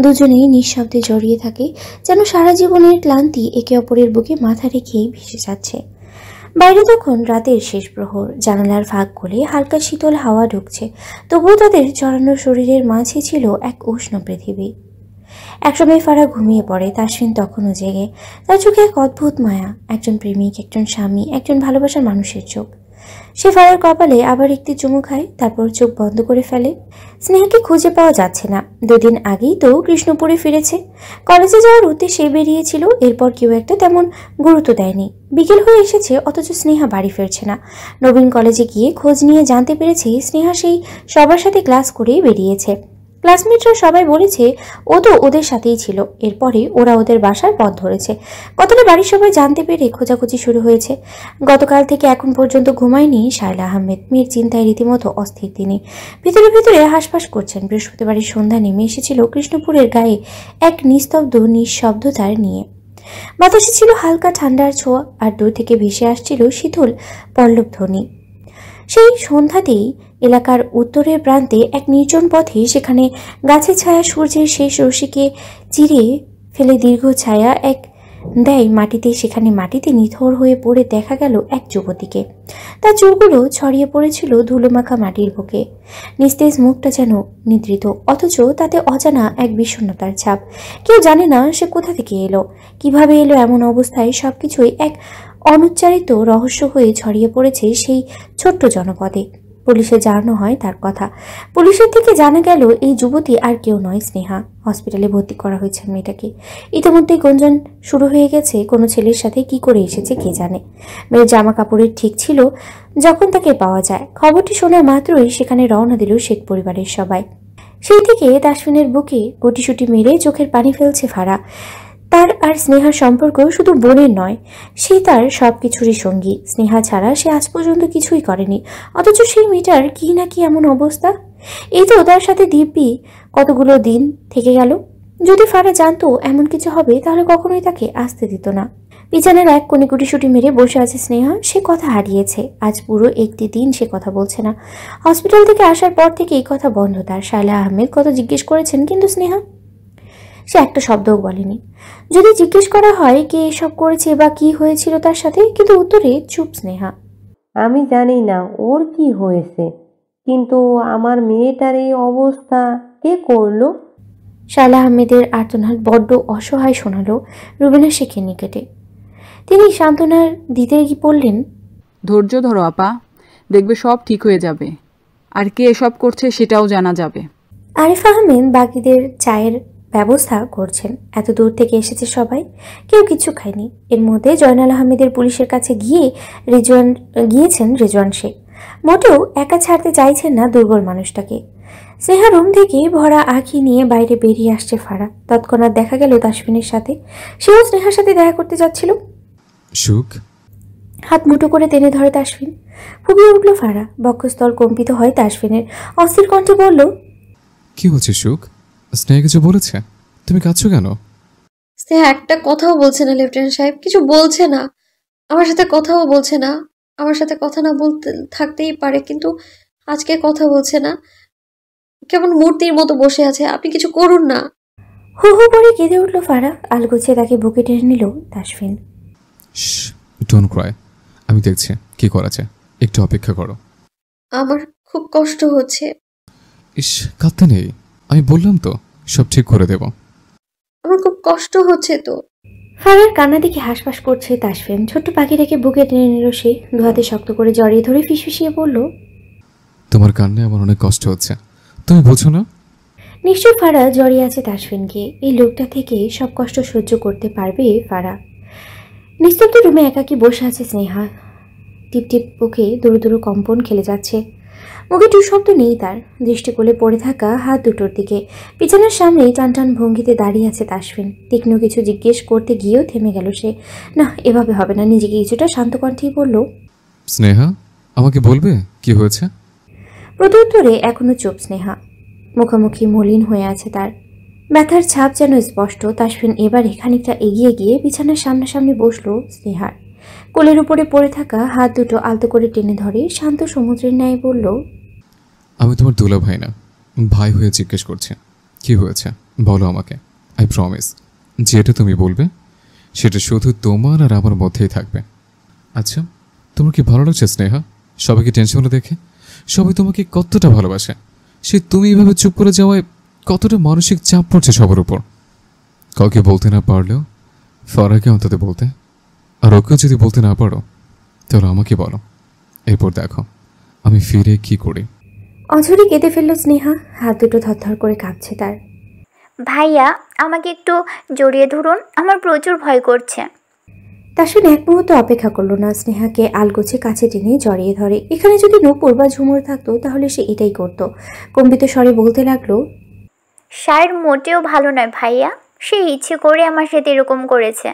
দুজনেই নিঃশব্দে জড়িয়ে থাকে, যেন সারা জীবনের ক্লান্তি একে অপরের বুকে মাথা রেখেই ভেসে যাচ্ছে। বাইরে তখন রাতের শেষ প্রহর। জানালার ফাঁক খুলে হালকা শীতল হাওয়া ঢুকছে। তবুও তাদের চড়ানো শরীরের মাঝে ছিল এক উষ্ণ পৃথিবী। একসময় ফারা ঘুমিয়ে পড়ে, তাসফিন তখনও জেগে। তার চোখে এক অদ্ভুত মায়া, একজন প্রেমিক, একজন স্বামী, একজন ভালোবাসার মানুষের চোখ। সে ফারার কপালে আবার একটি চুমু খায়, তারপর চোখ বন্ধ করে ফেলে। স্নেহাকে খুঁজে পাওয়া যাচ্ছে না। 2 দিন আগেই তো কৃষ্ণপুরে ফিরেছে। কলেজে যাওয়ার উদ্দেশ্যে বেরিয়েছিল। এরপর কেউ একটা তেমন গুরুত্ব দেয়নি। বিকেল হয়ে এসেছে, অথচ স্নেহা বাড়ি ফিরছে না। নবীন কলেজে গিয়ে খোঁজ নিয়ে জানতে পেরেছে স্নেহা সেই সবার সাথে ক্লাস করে বেরিয়েছে। ক্লাসমেটরা সবাই বলেছে ও তো ওদের সাথেই ছিল। এরপরে ওরা ওদের বাসার পথ ধরেছে। কথাটা বাড়ির সবাই জানতে পেরে খোঁজাখুঁজি শুরু হয়েছে। গতকাল থেকে এখন পর্যন্ত ঘুমায়নি শায়লা আহমেদ। মেয়ের চিন্তায় রীতিমতো অস্থির তিনি। ভিতরে ভিতরে হাসপাস করছেন। বৃহস্পতিবারের সন্ধ্যা নেমে এসেছিল কৃষ্ণপুরের গায়ে এক নিস্তব্ধ নিঃশব্দতার নিয়ে। বাতাসে ছিল হালকা ঠান্ডার ছোঁয়া, আর দূর থেকে ভেসে আসছিল শীতল পল্লব ধ্বনি। সেই সন্ধ্যাতেই এলাকার উত্তরের প্রান্তে এক নির্জন পথে, সেখানে গাছের ছায়া সূর্যের শেষ রশ্মিকে চিরে ফেলে দীর্ঘ ছায়া এক দেয় মাটিতে, সেখানে মাটিতে নিথর হয়ে পড়ে দেখা গেল এক যুবতীকে। তার চুলগুলো ছড়িয়ে পড়েছিল ধুলোমাখা মাটির বুকে। নিস্তেজ মুখটা যেন নিদ্রিত, অথচ তাতে অজানা এক বিষণ্ণতার ছাপ। কেউ জানে না সে কোথা থেকে এলো, কিভাবে এলো। এমন অবস্থায় সবকিছুই এক অনুচ্চারিত রহস্য হয়ে ছড়িয়ে পড়েছে সেই ছোট্ট জনপদে। পুলিশে জানানো হয় তার কথা। পুলিশের থেকে জানা গেল এই যুবতী আর কেউ নয়, স্নেহা। হসপিটালে ভর্তি করা হয়েছে মেয়েটাকে। ইতিমধ্যেই গুঞ্জন শুরু হয়ে গেছে, কোনো ছেলের সাথে কি করে এসেছে কে জানে। মেয়ের জামা কাপড়ের ঠিক ছিল যখন তাকে পাওয়া যায়। খবরটি শোনা মাত্রই সেখানে রওনা দিল শেখ পরিবারের সবাই। সেই থেকে তাসফিনের বুকে গুটিসুটি মেরে চোখের পানি ফেলছে ফারা। তার আর স্নেহার সম্পর্ক শুধু বোনের নয়, সে তার সব কিছুরই সঙ্গী। স্নেহা ছাড়া সে আজ পর্যন্ত কিছুই করেনি, অথচ সেই মেয়েটার কি না কি এমন অবস্থা। এই তো তার সাথে দিব্যি কতগুলো দিন থেকে গেল। যদি ফারা জানতো এমন কিছু হবে তাহলে কখনোই তাকে আসতে দিত না। বিছানার এক কোণে গুটিসুটি মেরে বসে আছে স্নেহা। সে কথা হারিয়েছে। আজ পুরো একটি দিন সে কথা বলছে না। হসপিটাল থেকে আসার পর থেকে এই কথা বন্ধ তার। শায়লা আহমেদ কত জিজ্ঞেস করেছেন, কিন্তু স্নেহা সে একটা শব্দও বলেনি। যদি জিজ্ঞেস করা হয় কে এসব করেছে বা কি হয়েছিল তার সাথে, কিন্তু উত্তরে চুপ স্নেহা। আমি জানি না ওর কি হয়েছে, কিন্তু আমার মেয়েটার এই অবস্থা কে করলো? শায়লা আহমেদের আর্তনাদ বড্ড অসহায় শোনালো রুবিনা শেখের নিকটে। তিনি সান্ত্বনা দিতে গিয়ে বললেন, ধৈর্য ধরো আপা, দেখবে সব ঠিক হয়ে যাবে, আর কে এসব করছে সেটাও জানা যাবে। আরিফ আহমেদ বাকিদের চায়ের ব্যবস্থা করছেন। এত দূর থেকে এসেছে সবাই, কেউ কিছু খায়নি। এর মধ্যে জয়নাল আহমেদের পুলিশের কাছে গিয়েছেন রেজওয়ান শেখ। মোটেও একা ছাড়তে চাইছেন না দুর্বল মানুষটাকে। স্নেহা রুম থেকে ভরা আঁখি নিয়ে বাইরে বেরিয়ে আসছে ফারা। তৎক্ষণাৎ দেখা গেল তাসফিনের সাথে। সেও স্নেহার সাথে দেখা করতে যাচ্ছিল। সুখ হাত মুঠো করে টেনে ধরে তাসফিন। ফুপিয়ে উঠল ফারা। বক্ষস্থল কম্পিত হয় তাসফিনের। অস্থির কণ্ঠে বলল, কি হচ্ছে সুখ? স্নেহা কিছু বলেছে? তুমি কাঁদছো কেন? স্নেহা একটা কথাও বলছে না লেফটেন্যান্ট সাহেব, কিছু বলছে না। আমার সাথে কথাও বলছে না। আমার সাথে কথা না বলতে থাকতেই পারে, কিন্তু আজকে কথা বলছে না। কেমন মূর্তির মতো বসে আছে। আপনি কিছু করুন না। হু হু করে কেঁদে উঠল ফারা। আলগোছে তাকে বুকে টেনে নিল তাসফিন। ডোন্ট ক্রাই, আমি দেখছি কি করা যায়, একটু অপেক্ষা করো। আমার খুব কষ্ট হচ্ছে। ইস, কাঁদতে নেই, আমি বললাম তো সব ঠিক করে দেব। আমার খুব কষ্ট হচ্ছে তো। ফারার কান্না দেখে হাসপাস করছে তাসফিন। ছোট্ট পাখিটাকে বুকে টেনে নিল সে। দু হাতে শক্ত করে জড়িয়ে ধরে ফিসফিসিয়ে বলল, তোমার কান্নায় আমার অনেক কষ্ট হচ্ছে, তুমি বোঝো না? নিশ্চয় ফারা জড়িয়ে আছে তাসফিনকে। এই লোকটা থেকে সব কষ্ট সহ্য করতে পারবে ফারা? নিস্তব্ধ রুমে একাকী বসে আছে স্নেহা। টিপ টিপ বুকে দুরু দুরু কম্পন খেলে যাচ্ছে। মুখে টু শব্দ নেই তার। দৃষ্টি কোলে পড়ে থাকা হাত দুটোর দিকে। বিছানার সামনে টান টান ভঙ্গিতে দাঁড়িয়ে আছে তাসফিন। তীক্ষ্ণ কিছু জিজ্ঞেস করতে গিয়েও থেমে গেল সে। না, এভাবে হবে না। নিজেকে কিছুটা শান্ত কণ্ঠেই বলল, স্নেহা, আমাকে বলবে কি হয়েছে? প্রত্যুত্তরে এখনো চুপ স্নেহা। মুখোমুখি মলিন হয়ে আছে তার। ব্যথার ছাপ যেন স্পষ্ট। তাসফিন এবারে খানিকটা এগিয়ে গিয়ে বিছানার সামনাসামনি বসলো স্নেহার। কোলের উপরে পড়ে থাকা হাত দুটো আলতো করে টেনে ধরে শান্ত সমুদ্রের ন্যায় বলল, আমি তোমার দুলা ভাই না, ভাই হয়ে জিজ্ঞেস করছি কি হয়েছে বলো আমাকে। আই প্রমিস, যেটা তুমি বলবে সেটা শুধু তোমার আর আমার মধ্যেই থাকবে। আচ্ছা, তোমার কি ভালো লাগছে স্নেহা? সবাইকে টেনশনে দেখে সবাই তোমাকে কতটা ভালোবাসে, সে তুমি এইভাবে চুপ করে যাওয়ায় কতটা মানসিক চাপ পড়ছে সবার উপর। কাউকে বলতে না পারলেও ফারাকে অন্তত বলতে, আর ওকেও যদি বলতে না পারো তাহলে আমাকে বলো। এরপর দেখো আমি ফিরে কি করি। অঝরে কেঁদে ফেলল স্নেহা। হাত দুটো থরথর করে কাঁপছে তার। ভাইয়া, আমাকে একটু জড়িয়ে ধরুন, আমার প্রচুর ভয় করছে। তাসফিন এক মুহূর্ত অপেক্ষা করলো না। স্নেহাকে আলগোছে কাছে টেনে জড়িয়ে ধরে। এখানে যদি নূপুর বা ঝুমুর থাকতো তাহলে সে এটাই করত। কম্পিত স্বরে বলতে লাগলো, সায়ের মোটেও ভালো নয় ভাইয়া, সে ইচ্ছে করে আমার সাথে এরকম করেছে।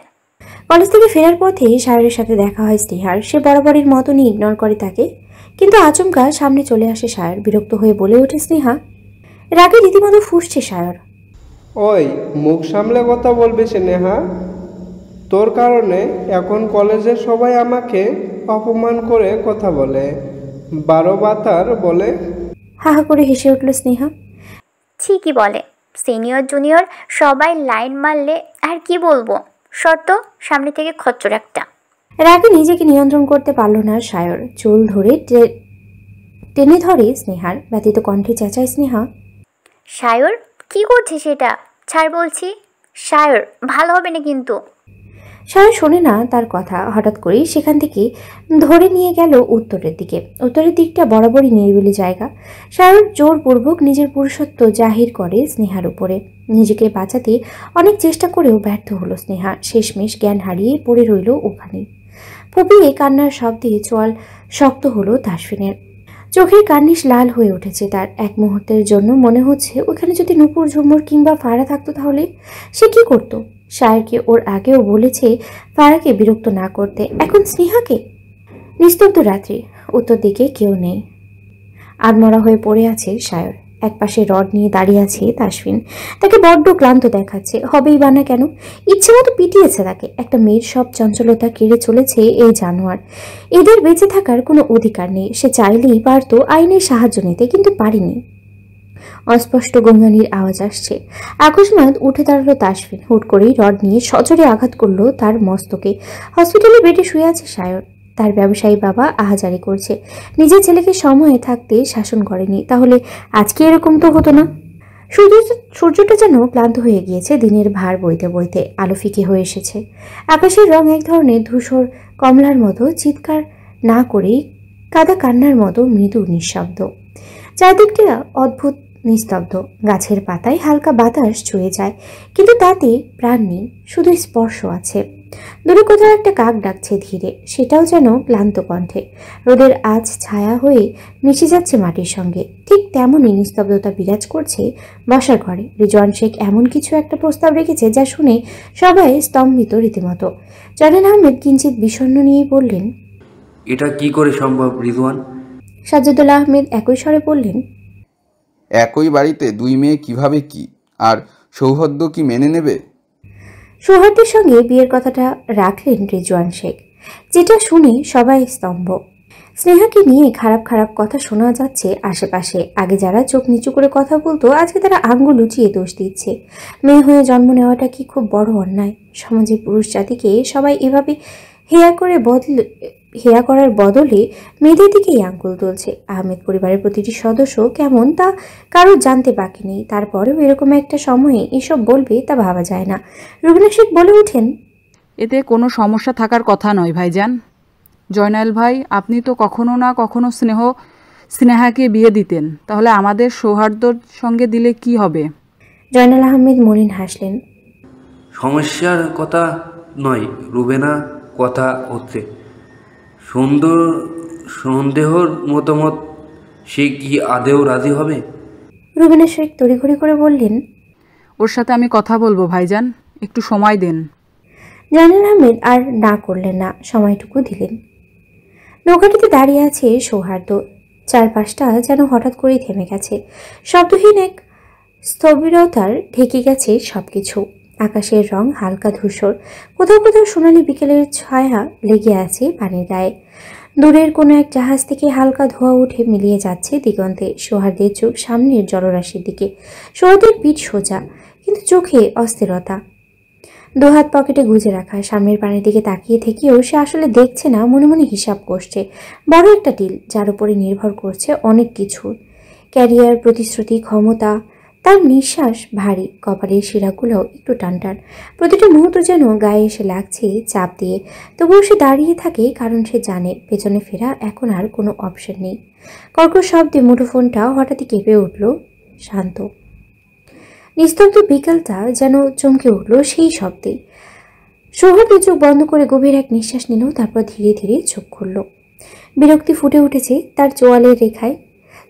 কলেজ থেকে ফেরার পথে সায়রের সাথে দেখা হয় স্নেহার। সে বরাবরের মতনই ইগনোর করে তাকে, কিন্তু আচমকা সামনে চলে আসে সায়র। বিরক্ত হয়ে বলে ওঠে স্নেহা। রাগে রীতিমতো ফুঁসছে সায়র। ওই মুখ সামলে কথা বলবি স্নেহা, তোর কারণে এখন কলেজের সবাই আমাকে অপমান করে কথা বলে, 12 বাতার বলে। হা হা করে হেসে উঠল স্নেহা। ঠিকই বলে, সিনিয়র জুনিয়র সবাই লাইন মারলে আর কি বলবো, শর্ত সামনে থেকে খচ্চর একটা। রাগে নিজেকে নিয়ন্ত্রণ করতে পারল না সায়র। চুল ধরে টেনে ধরে স্নেহার। ব্যথিত কণ্ঠে চেঁচায় স্নেহা। সায়র কি করছে সেটা ছাড় বলছি। সায়র ভালো হবে না কিন্তু। সায়র শোনে না তার কথা। হঠাৎ করেই সেখান থেকে ধরে নিয়ে গেল উত্তরের দিকে। উত্তরের দিকটা বরাবরই নিরিবিলি জায়গা। সায়র জোরপূর্বক নিজের পুরুষত্ব জাহির করে স্নেহার উপরে। নিজেকে বাঁচাতে অনেক চেষ্টা করেও ব্যর্থ হলো স্নেহা। শেষমেশ জ্ঞান হারিয়ে পড়ে রইল ওখানে। ফুপিয়ে কান্নার শব্দে চোয়াল শক্ত হলো তাসফিনের। চোখের কার্নিশ লাল হয়ে উঠেছে তার। এক মুহূর্তের জন্য মনে হচ্ছে ওখানে যদি নূপুর, ঝুমুর কিংবা ফারা থাকতো তাহলে সে কি করতো। সায়রকে ওর আগেও বলেছে ফারাকে বিরক্ত না করতে, এখন স্নেহাকে। নিস্তব্ধ রাত্রি, উত্তর দিকে কেউ নেই। আধমরা হয়ে পড়ে আছে সায়র। একপাশে রড নিয়ে দাঁড়িয়ে আছে তাসফিন। তাকে বড্ড ক্লান্ত দেখাচ্ছে। হবেই বা না কেন, ইচ্ছে মতো পিটিয়েছে তাকে। একটা মেয়ের সব চঞ্চলতা কেড়ে চলেছে এই জানোয়ার। এদের বেঁচে থাকার কোনো অধিকার নেই। সে চাইলেই পারতো আইনের সাহায্য নিতে, কিন্তু পারেনি। অস্পষ্ট গঙ্গানির আওয়াজ আসছে। আকস্মাৎ উঠে দাঁড়ালো তাসফিন। হুট করেই রড নিয়ে সজোরে আঘাত করলো তার মস্তকে। হসপিটালে বেডে শুয়ে আছে সায়র। তার ব্যবসায়ী বাবা আহাজারি করছে। নিজের ছেলেকে সময়ে থাকতে শাসন করেনি, তাহলে আজকে এরকম তো হতো না। সূর্যটা যেন ক্লান্ত হয়ে গিয়েছে দিনের ভার বইতে বইতে। আলো ফিকে হয়ে এসেছে। আকাশের রং এক ধরনের ধূসর কমলার মতো। চিৎকার না করেই কাদা কান্নার মতো মৃদু নিঃশব্দ। চারদিকটা অদ্ভুত নিস্তব্ধ। গাছের পাতায় হালকা বাতাস ছুঁয়ে যায়, কিন্তু তাতে প্রাণ নেই, শুধু স্পর্শ আছে। দূরে কোথাও একটা কাক ডাকছে ধীরে, সেটাও যেন ক্লান্ত কণ্ঠে। রোদের আজ ছায়া হয়ে মিশে যাচ্ছে মাটির সঙ্গে। ঠিক তেমনই নিস্তব্ধতা বিরাজ করছে বসার ঘরে। রিজওয়ান শেখ এমন কিছু একটা প্রস্তাব রেখেছে যা শুনে সবাই স্তম্ভিত রীতিমতো। জয়নাল আহমেদ কিঞ্চিত বিষণ্ণ নিয়ে বললেন, এটা কি করে সম্ভব রিজওয়ান? সাজ্জাদুল আহমেদ একই স্বরে বললেন, একই বাড়িতে 2 মেয়ে কিভাবে কি? আর সৌহার্দ্য কি মেনে নেবে? সৌহার্দ্যের সঙ্গে বিয়ের কথাটা রাখলেন রিজওয়ান শেখ, যেটা শুনে সবাই স্তম্ভ। স্নেহাকে নিয়ে খারাপ খারাপ কথা শোনা যাচ্ছে আশেপাশে। আগে যারা চোখ নিচু করে কথা বলতো, আজকে তারা আঙ্গুল উঁচিয়ে দোষ দিচ্ছে। মেয়ে হয়ে জন্ম নেওয়াটা কি খুব বড় অন্যায়? সমাজে পুরুষ জাতিকে সবাই এভাবে হেয়া করার বদলে মেয়েদের দিকেই আঙ্গুল তুলছে। আহমেদ পরিবারের প্রতিটি সদস্য কেমন তা কারো জানতে বাকি নেই। তারপরেও এরকম একটা সময়ে এসব বলবে তা ভাবা যায় না। রুবিনা শেখ বলে ওঠেন, এতে কোনো সমস্যা থাকার কথা নয় ভাইজান। জয়নাল ভাই, আপনি তো কখনো না কখনো স্নেহাকে বিয়ে দিতেন, তাহলে আমাদের সৌহার্দ্যর সঙ্গে দিলে কি হবে? জয়নাল আহমেদ মলিন হাসলেন। সমস্যার কথা নয় রুবেনা, কথা হচ্ছে সন্দেহর মতামত, সে কি আদেও রাজি হবে? রুবিনা শেখ তড়িঘড়ি করে বললেন, ওর সাথে আমি কথা বলবো ভাইজান, একটু সময় দেন। জয়নাল আহমেদ আর না করলেন না, সময়টুকু দিলেন। নৌকাটিতে দাঁড়িয়ে আছে সৌহার্দ্য। চারপাশটা যেন হঠাৎ করেই থেমে গেছে। শব্দহীন এক স্থবিরতার ঢেকে গেছে সবকিছু। আকাশের রং হালকা ধূসর। কোথাও কোথাও সোনালি বিকেলের ছায়া লেগে আছে পানির গায়ে। দূরের কোনো এক জাহাজ থেকে হালকা ধোঁয়া উঠে মিলিয়ে যাচ্ছে দিগন্তে। সৌহার্দ্যের চোখ সামনের জলরাশির দিকে। সৌহার্দ্যের পিঠ সোজা, কিন্তু চোখে অস্থিরতা। দুহাত পকেটে গুজে রাখা। সামনের পানির দিকে তাকিয়ে থেকেও সে আসলে দেখছে না, মনে মনে হিসাব করছে। বড় একটা ডিল, যার উপরে নির্ভর করছে অনেক কিছু। ক্যারিয়ার, প্রতিশ্রুতি, ক্ষমতা। তার নিঃশ্বাস ভারী, কপালের শিরাগুলোও একটু টানটান। প্রতিটা মুহূর্ত যেন গায়ে এসে লাগছে চাপ দিয়ে। তবুও সে দাঁড়িয়ে থাকে, কারণ সে জানে পেছনে ফেরা এখন আর কোনো অপশন নেই। কর্কশ শব্দে মুঠোফোনটা হঠাৎই কেঁপে উঠল। শান্ত নিস্তব্ধ বিকেলটা যেন চমকে উঠল সেই শব্দে। সৌহার্দ্য চোখ বন্ধ করে গভীর এক নিঃশ্বাস নিল, তারপর ধীরে ধীরে চোখ খুলল। বিরক্তি ফুটে উঠেছে তার চোয়ালের রেখায়।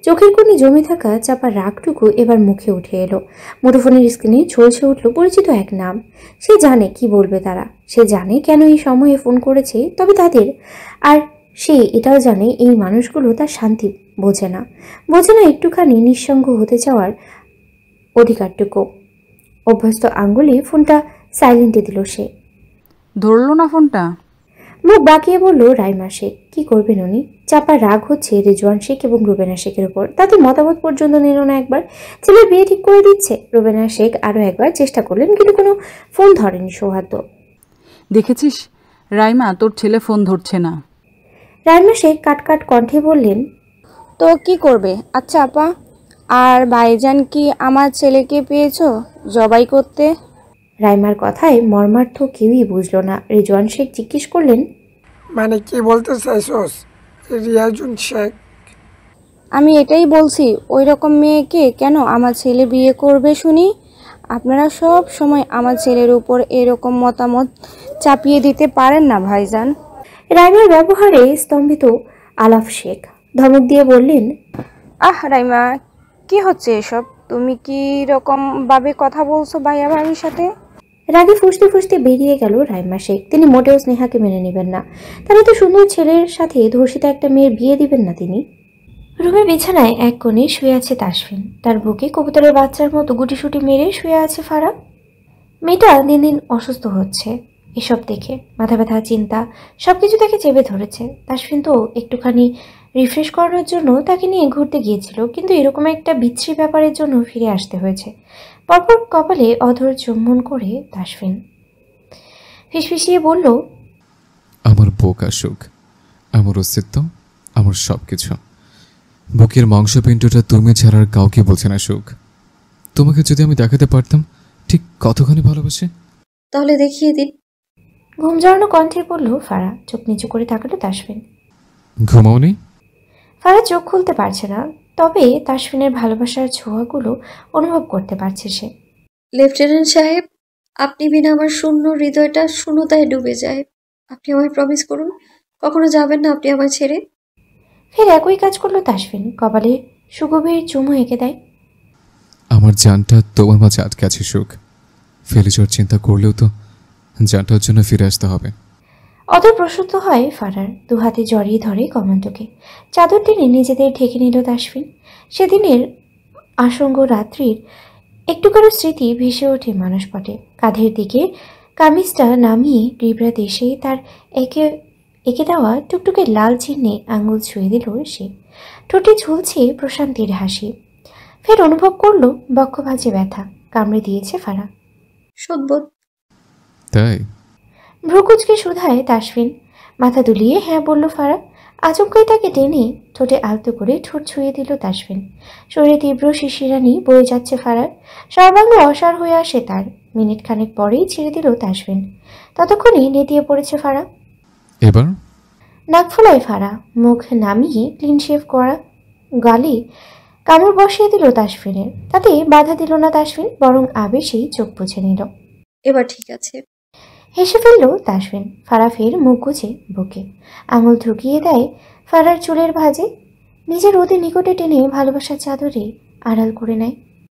চোখের কোণে জমে থাকা চাপার রাগটুকু এবার মুখে উঠে এলো। মুঠোফোনের স্ক্রিনে ঝলসে উঠল পরিচিত এক নাম। সে জানে কি বলবে তারা, সে জানে কেন এই সময়ে ফোন করেছে, তবে তাদের আর সে এটাও জানে এই মানুষগুলো তার শান্তি বোঝে না একটুখানি নিঃসঙ্গ হতে চাওয়ার অধিকারটুকু। অভ্যস্ত আঙ্গুলে ফোনটা সাইলেন্টে দিল সে। ধরলো না ফোনটা? মুখ বাঁকিয়ে বলল রাইমা শেখ। কি করবেন উনি? চাপার রাগ হচ্ছে রেজওয়ান শেখ এবং রুবেনা শেখের উপর। তাদের মতামত পর্যন্ত নিল না একবার। ছেলের বিয়ে ঠিক করে দিচ্ছে। রুবেনা শেখ আরও একবার চেষ্টা করলেন, কিন্তু কোনো ফোন ধরেনি সৌহার্দ্য। দেখেছিস রাইমা, তোর ছেলে ফোন ধরছে না। রাইমা শেখ কাট কণ্ঠে বললেন, তো কি করবে? আচ্ছা আপা, আর ভাইজান কি আমার ছেলেকে পেয়েছো জবাই করতে? রাইমার কথায় মর্মার্থ কেউই বুঝল না। রেজওয়ান শেখ জিজ্ঞেস করলেন, মানে কি বলতে চাইছস রিয়াজুন শেখ? আমি এটাই বলছি, ওই রকম মেয়েকে কেন আমার ছেলে বিয়ে করবে শুনি? আপনারা সব সময় আমার ছেলের উপর এরকম মতামত চাপিয়ে দিতে পারেন না ভাইজান। রাইমার ব্যবহারে স্তম্ভিত আলাফ শেখ ধমক দিয়ে বললেন, আহ রাইমা, কি হচ্ছে এসব? তুমি কি রকম ভাবে কথা বলছো ভাইয়া ভাবির সাথে? রাগে ফুসতে ফুসতে বেরিয়ে গেল রাইমা শেখ। তিনি মোটেও স্নেহাকে মেনে নেবেন না। তার এত সুন্দর ছেলের সাথে ধর্ষিতা একটা মেয়ের বিয়ে দিবেন না তিনি। রুমের বিছানায় এক কোণে শুয়ে আছে তাসফিন। তার বুকে কবুতরের বাচ্চার মতো গুটিসুটি মেরে শুয়ে আছে ফারা। মেয়েটা দিন দিন অসুস্থ হচ্ছে। এসব দেখে মাথা ব্যথা, চিন্তা সবকিছু তাকে চেপে ধরেছে। তাসফিন তো একটুখানি রিফ্রেশ করানোর জন্য তাকে নিয়ে ঘুরতে গিয়েছিল, কিন্তু এরকম একটা বিচ্ছিরি ব্যাপারের জন্য ফিরে আসতে হয়েছে। পরপর কপালে অধর চুম্বন করে তাসফিন ফিসফিসিয়ে বলল, আমার বোকা সুখ, আমার অস্তিত্ব, আমার সব কিছু। বুকের মাংসপিণ্ডটা তুমি ছাড়ার কাউকে বলছে না সুখ। তোমাকে যদি আমি দেখাতে পারতাম ঠিক কতখানি ভালোবাসে, তাহলে দেখিয়ে দিন। ঘুম জড়ানো কণ্ঠে বলল ফারা। চোখ নিচু করে তাকালো তাসফিন। ঘুমাওনি? ফারা চোখ খুলতে পারছে না, তবে তাসফিনের ভালোবাসার ছোঁয়াগুলো অনুভব করতে পারছে সে। লেফটেন্যান্ট সাহেব, আপনি বিনা আমার শূন্য হৃদয়টা শূন্যতায় ডুবে যায়। আপনি আমায় প্রমিস করুন, কখনো যাবেন না আপনি আমায় ছেড়ে। ফের একই কাজ করলো তাসফিন। কপালে সুগভীর চুমু এঁকে দেয়। আমার জানটা তোমার মাঝে আটকে আছে সুখ। ফেলে যাওয়ার চিন্তা করলেও তো জানটার জন্য ফিরে আসতে হবে। অধর প্রসূত হয় ফারার। দু হাতে জড়িয়ে ধরে কমান্ডোকে। চাদর টেনে নিজেদের ঢেকে নিল তাসফিন। সেদিনের আসঙ্গ রাত্রির একটুখানি স্মৃতি ভেসে ওঠে মানসপটে। কাঁধের দিকে কামিজটা নামিয়ে রিবরাত এসে তার এঁকে দেওয়া টুকটুকে লাল চিহ্নে আঙুল ছুঁয়ে দিল সে। ঠোঁটে ঝুলছে প্রশান্তির হাসি। ফের অনুভব করলো বক্ষ ভাঁজে ব্যথা কামড়ে দিয়েছে ফারা। সদ্বোধ তাই? ভ্রুকুচকে শুধায় তাসফিন। মাথা দুলিয়ে হ্যাঁ বলল ফারা। আচমকাই তাকে টেনে ঠোঁটে আলতো করে ঠোঁট ছুঁয়ে দিল তাসফিন। শরীরে তীব্র শিশিরানি বয়ে যাচ্ছে ফারার। সর্বাঙ্গ অসাড় হয়ে আসে তার। মিনিট খানেক পরেই ছেড়ে দিল তাসফিন। ততক্ষণে নেতিয়ে পড়েছে ফারা। এবার নাক ফোলায় ফারা। মুখ নামিয়ে ক্লিন শেভ করা গালে কামড় বসিয়ে দিল তাসফিনের। তাতে বাধা দিল না তাসফিন, বরং আবেশেই চোখ বুঝে নিল। এবার ঠিক আছে। হেসে ফেলল তাসফিন। ফারা ফের মুখ গুজে বুকে আঙুল ঢুকিয়ে দেয় ফারার চুলের ভাঁজে। নিজের অতি নিকটে টেনে ভালোবাসার চাদরে আড়াল করে নেয়।